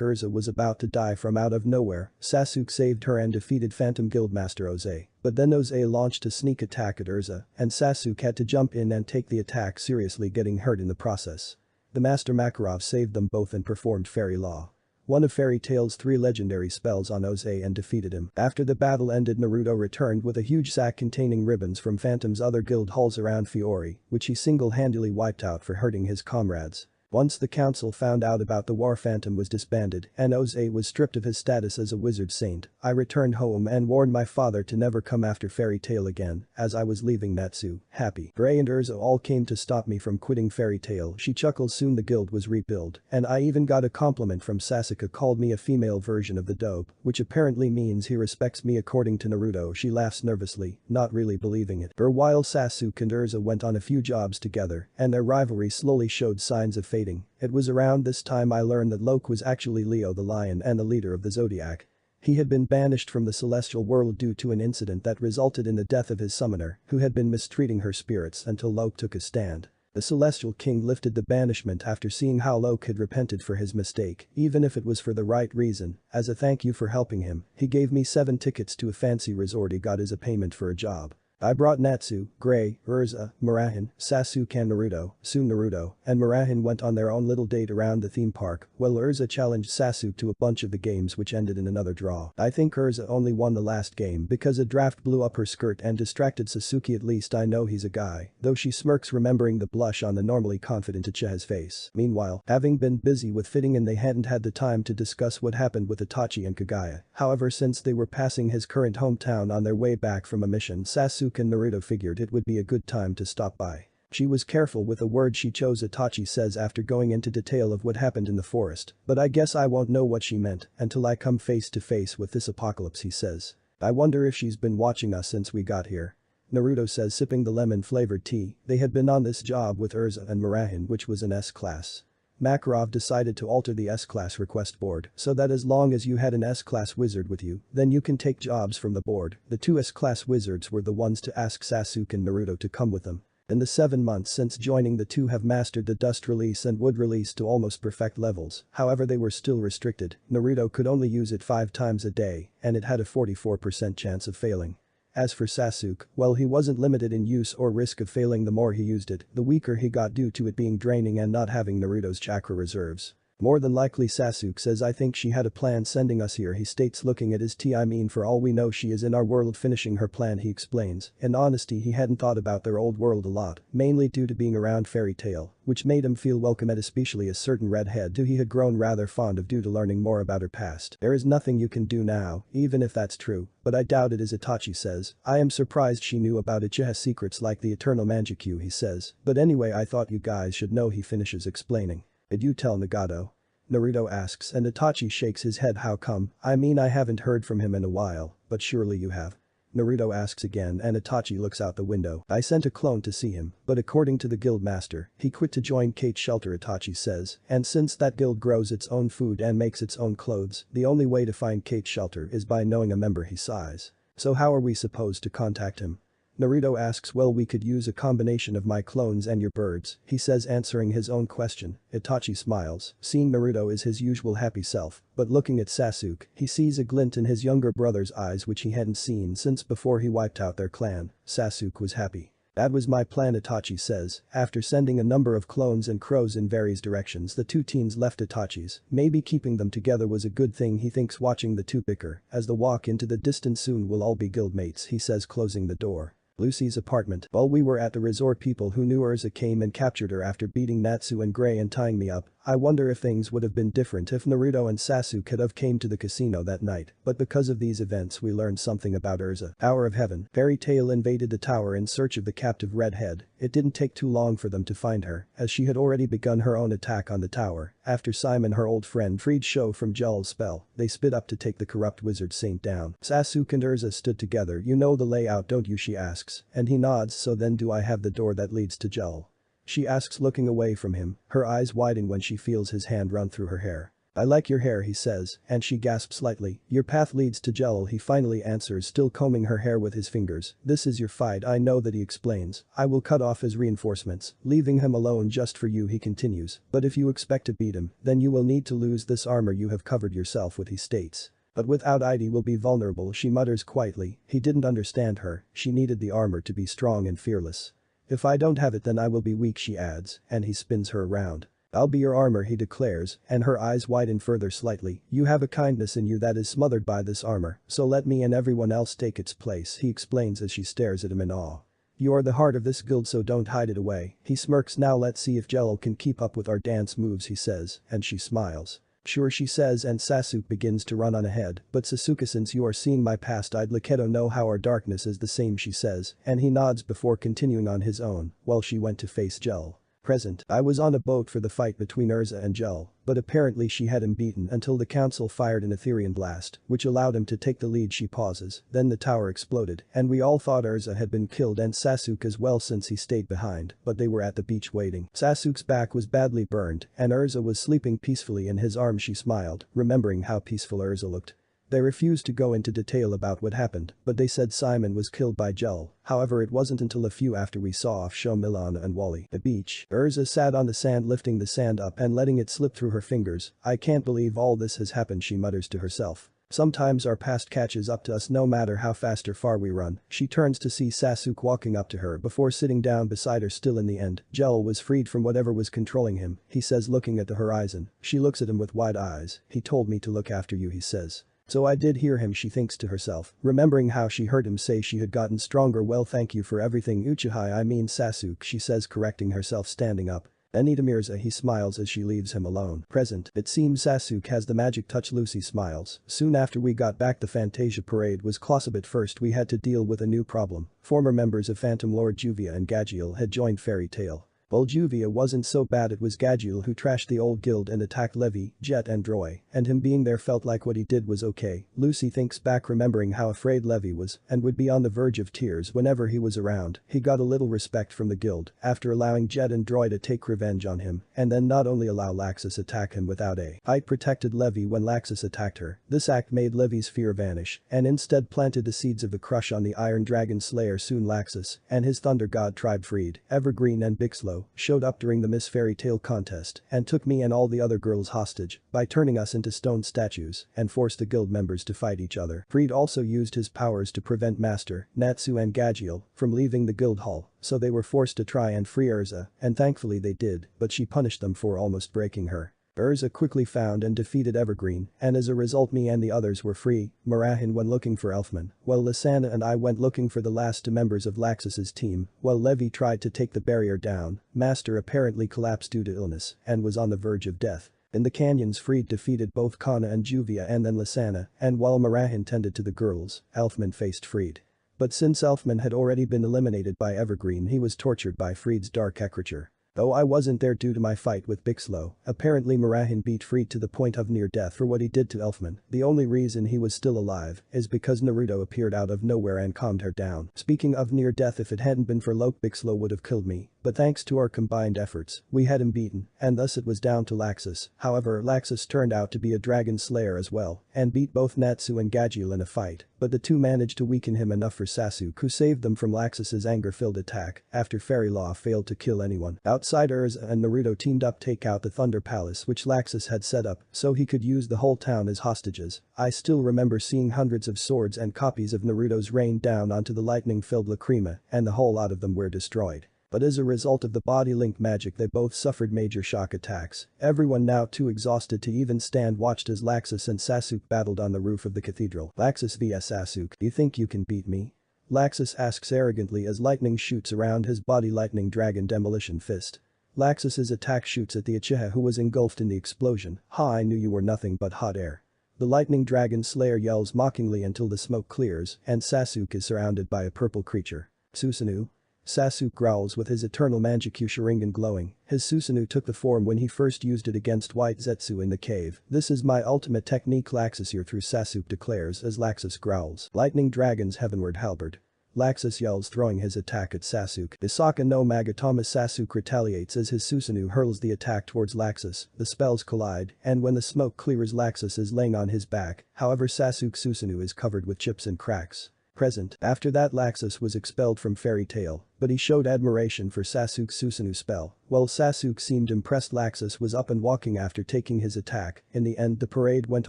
Urza was about to die from out of nowhere, Sasuke saved her and defeated Phantom Guildmaster Oze. But then Oze launched a sneak attack at Urza, and Sasuke had to jump in and take the attack seriously, getting hurt in the process. The Master Makarov saved them both and performed Fairy Law, one of Fairy Tail's 3 legendary spells, on Oze and defeated him. After the battle ended, Naruto returned with a huge sack containing ribbons from Phantom's other guild halls around Fiori, which he single-handedly wiped out for hurting his comrades. Once the council found out about the war, Phantom was disbanded and Oze was stripped of his status as a wizard saint. I returned home and warned my father to never come after Fairy Tail again. As I was leaving, Natsu, Happy, Gray and Urza all came to stop me from quitting Fairy Tail. She chuckles. Soon the guild was rebuilt, and I even got a compliment from Sasuke, called me a female version of the dope, which apparently means he respects me according to Naruto. She laughs nervously, not really believing it. For a while Sasuke and Urza went on a few jobs together, and their rivalry slowly showed signs of fading. It was around this time I learned that Loke was actually Leo the Lion and the leader of the Zodiac. He had been banished from the celestial world due to an incident that resulted in the death of his summoner, who had been mistreating her spirits until Loke took a stand. The Celestial King lifted the banishment after seeing how Loke had repented for his mistake, even if it was for the right reason. As a thank you for helping him, he gave me 7 tickets to a fancy resort he got as a payment for a job. I brought Natsu, Gray, Urza, Murahin, Sasuke and Naruto. Soon Naruto and Murahin went on their own little date around the theme park, while Urza challenged Sasuke to a bunch of the games, which ended in another draw. I think Urza only won the last game because a draft blew up her skirt and distracted Sasuke. At least I know he's a guy, though she smirks, remembering the blush on the normally confident Uchiha's face. Meanwhile, having been busy with fitting in, they hadn't had the time to discuss what happened with Itachi and Kagaya. However, since they were passing his current hometown on their way back from a mission, Sasuke and Naruto figured it would be a good time to stop by. She was careful with the word she chose, Itachi says after going into detail of what happened in the forest, but I guess I won't know what she meant until I come face to face with this apocalypse, he says. I wonder if she's been watching us since we got here. Naruto says, sipping the lemon-flavored tea. They had been on this job with Urza and Murahin, which was an S-class. Makarov decided to alter the S-class request board so that as long as you had an S-class wizard with you, then you can take jobs from the board. The 2 S-class wizards were the ones to ask Sasuke and Naruto to come with them. In the 7 months since joining, the 2 have mastered the dust release and wood release to almost perfect levels. However, they were still restricted. Naruto could only use it 5 times a day, and it had a 44% chance of failing. As for Sasuke, well, he wasn't limited in use or risk of failing. The more he used it, the weaker he got due to it being draining and not having Naruto's chakra reserves. More than likely, Sasuke says, I think she had a plan sending us here, he states, looking at his tea. I mean, for all we know she is in our world finishing her plan, he explains. In honesty, he hadn't thought about their old world a lot, mainly due to being around Fairy Tail, which made him feel welcome at especially a certain redhead who he had grown rather fond of due to learning more about her past. There is nothing you can do now, even if that's true, but I doubt it is, Itachi says. I am surprised she knew about Uchiha's secrets like the eternal Manjikyu, he says. But anyway, I thought you guys should know, he finishes explaining. Did you tell Nagato? Naruto asks, and Itachi shakes his head. How come? I mean, I haven't heard from him in a while, but surely you have. Naruto asks again, and Itachi looks out the window. I sent a clone to see him, but according to the guild master, he quit to join Kate's shelter, Itachi says, and since that guild grows its own food and makes its own clothes, the only way to find Kate's shelter is by knowing a member his size. So how are we supposed to contact him? Naruto asks, well, we could use a combination of my clones and your birds, he says, answering his own question. Itachi smiles, seeing Naruto is his usual happy self, but looking at Sasuke, he sees a glint in his younger brother's eyes which he hadn't seen since before he wiped out their clan. Sasuke was happy. That was my plan, Itachi says. After sending a number of clones and crows in various directions, the two teens left Itachi's. Maybe keeping them together was a good thing, he thinks, watching the two bicker as they walk into the distance. Soon we'll all be guildmates, he says, closing the door. Lucy's apartment. While we were at the resort, people who knew Urza came and captured her after beating Natsu and Gray and tying me up. I wonder if things would have been different if Naruto and Sasuke could have came to the casino that night, but because of these events we learned something about Urza. Tower of Heaven. Fairy Tail invaded the tower in search of the captive redhead. It didn't take too long for them to find her, as she had already begun her own attack on the tower. After Simon, her old friend, freed Sho from Gel's spell, they split up to take the corrupt wizard saint down. Sasuke and Urza stood together. You know the layout, don't you, she asks, and he nods. So then do I have the door that leads to Gel? She asks, looking away from him, her eyes widen when she feels his hand run through her hair. I like your hair, he says, and she gasps slightly. Your path leads to Gel, he finally answers, still combing her hair with his fingers. This is your fight, I know that, he explains. I will cut off his reinforcements, leaving him alone just for you, he continues. But if you expect to beat him, then you will need to lose this armor you have covered yourself with, he states. But without it will be vulnerable, she mutters quietly. He didn't understand her, she needed the armor to be strong and fearless. If I don't have it then I will be weak, she adds, and he spins her around. I'll be your armor, he declares, and her eyes widen further slightly. You have a kindness in you that is smothered by this armor, so let me and everyone else take its place, he explains as she stares at him in awe. You are the heart of this guild, so don't hide it away. He smirks. Now let's see if Gel can keep up with our dance moves, he says, and she smiles. Sure, she says, and Sasuke begins to run on ahead. But Sasuke, since you are seeing my past, I'd like to know how our darkness is the same, she says, and he nods before continuing on his own, while she went to face Gel. Present. I was on a boat for the fight between Urza and Gel, but apparently she had him beaten until the council fired an Etherean blast, which allowed him to take the lead. She pauses, then the tower exploded, and we all thought Urza had been killed and Sasuke as well since he stayed behind, but they were at the beach waiting. Sasuke's back was badly burned, and Urza was sleeping peacefully in his arms. She smiled, remembering how peaceful Urza looked. They refused to go into detail about what happened, but they said Simon was killed by Gel. However, it wasn't until a few after we saw off Sho, Milana and Wally. The beach. Urza sat on the sand, lifting the sand up and letting it slip through her fingers. I can't believe all this has happened, she mutters to herself. Sometimes our past catches up to us no matter how fast or far we run. She turns to see Sasuke walking up to her before sitting down beside her. Still, in the end, Gel was freed from whatever was controlling him, he says, looking at the horizon. She looks at him with wide eyes. He told me to look after you, he says. So I did hear him, she thinks to herself, remembering how she heard him say she had gotten stronger. Well, thank you for everything, Uchiha, I mean Sasuke, she says, correcting herself, standing up. Anita Mirza, he smiles as she leaves him alone. Present. It seems Sasuke has the magic touch, Lucy smiles. Soon after we got back, the Fantasia parade was colossal. At first we had to deal with a new problem. Former members of Phantom Lord Juvia and Gagiel had joined Fairy Tail. Well, Juvia wasn't so bad, it was Gagiel who trashed the old guild and attacked Levi, Jet and Roy, and him being there felt like what he did was okay. Lucy thinks back, remembering how afraid Levi was and would be on the verge of tears whenever he was around. He got a little respect from the guild after allowing Jet and Roy to take revenge on him, and then not only allow Laxus attack him without a fight, protected Levi when Laxus attacked her. This act made Levi's fear vanish and instead planted the seeds of the crush on the Iron Dragon Slayer. Soon Laxus and his Thunder God tribe freed Evergreen and Bixlow, showed up during the Miss Fairy Tail contest and took me and all the other girls hostage by turning us into stone statues and forced the guild members to fight each other. Freed also used his powers to prevent Master, Natsu and Gagiel from leaving the guild hall, so they were forced to try and free Urza, and thankfully they did, but she punished them for almost breaking her. Urza quickly found and defeated Evergreen, and as a result me and the others were free. Marahin went looking for Elfman, while Lysana and I went looking for the last two members of Laxus's team. While Levi tried to take the barrier down, Master apparently collapsed due to illness and was on the verge of death. In the canyons, Freed defeated both Kana and Juvia and then Lysana, and while Marahin tended to the girls, Elfman faced Freed. But since Elfman had already been eliminated by Evergreen, he was tortured by Freed's dark creature. Though I wasn't there due to my fight with Bixlow, apparently Marahin beat Freed to the point of near death for what he did to Elfman. The only reason he was still alive is because Naruto appeared out of nowhere and calmed her down. Speaking of near death, if it hadn't been for Loke, Bixlow would have killed me. But thanks to our combined efforts, we had him beaten, and thus it was down to Laxus. However, Laxus turned out to be a dragon slayer as well, and beat both Natsu and Gajeel in a fight, but the two managed to weaken him enough for Sasuke, who saved them from Laxus's anger-filled attack after Fairy Law failed to kill anyone. Outside, Urza and Naruto teamed up to take out the Thunder Palace which Laxus had set up so he could use the whole town as hostages. I still remember seeing hundreds of swords and copies of Naruto's rained down onto the lightning-filled Lacrima, and the whole lot of them were destroyed. But as a result of the body link magic, they both suffered major shock attacks. Everyone, now too exhausted to even stand, watched as Laxus and Sasuke battled on the roof of the cathedral. Laxus vs Sasuke, you think you can beat me? Laxus asks arrogantly as lightning shoots around his body. Lightning Dragon Demolition Fist. Laxus's attack shoots at the Uchiha who was engulfed in the explosion. Ha, I knew you were nothing but hot air. The Lightning Dragon Slayer yells mockingly until the smoke clears and Sasuke is surrounded by a purple creature. Susanoo? Sasuke growls with his eternal Manjikyu Sharingan glowing. His Susanoo took the form when he first used it against White Zetsu in the cave. This is my ultimate technique, Laxus here through, Sasuke declares as Laxus growls. Lightning Dragon's Heavenward Halberd. Laxus yells, throwing his attack at Sasuke. Isaka no Magatama. Sasuke retaliates as his Susanoo hurls the attack towards Laxus. The spells collide, and when the smoke clears, Laxus is laying on his back. However, Sasuke's Susanoo is covered with chips and cracks. Present. After that, Laxus was expelled from Fairy Tail, but he showed admiration for Sasuke's Susanoo spell. While Sasuke seemed impressed, Laxus was up and walking after taking his attack. In the end, the parade went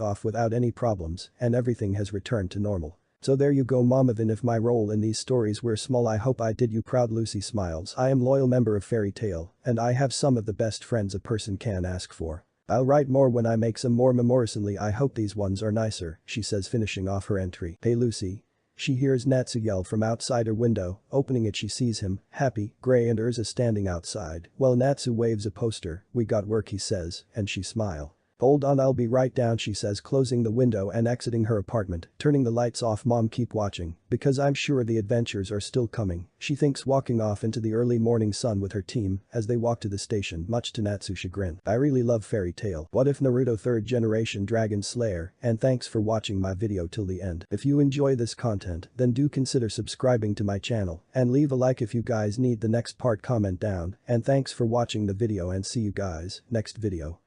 off without any problems, and everything has returned to normal. So there you go, mom. Even if my role in these stories were small, I hope I did you proud. Lucy smiles. I am loyal member of Fairy Tail, and I have some of the best friends a person can ask for. I'll write more when I make some more. Memoriously, I hope these ones are nicer, she says, finishing off her entry. Hey Lucy. She hears Natsu yell from outside her window. Opening it, she sees him, Happy, Gray and Urza standing outside. Well, Natsu waves a poster. We got work, he says, and she smile. Hold on, I'll be right down, she says, closing the window and exiting her apartment. Turning the lights off. Mom, keep watching, because I'm sure the adventures are still coming, she thinks, walking off into the early morning sun with her team as they walk to the station, much to Natsu's chagrin. I really love Fairy Tail. What if Naruto 3rd Generation Dragon Slayer, and thanks for watching my video till the end. If you enjoy this content, then do consider subscribing to my channel and leave a like if you guys need the next part. Comment down, and thanks for watching the video and see you guys next video.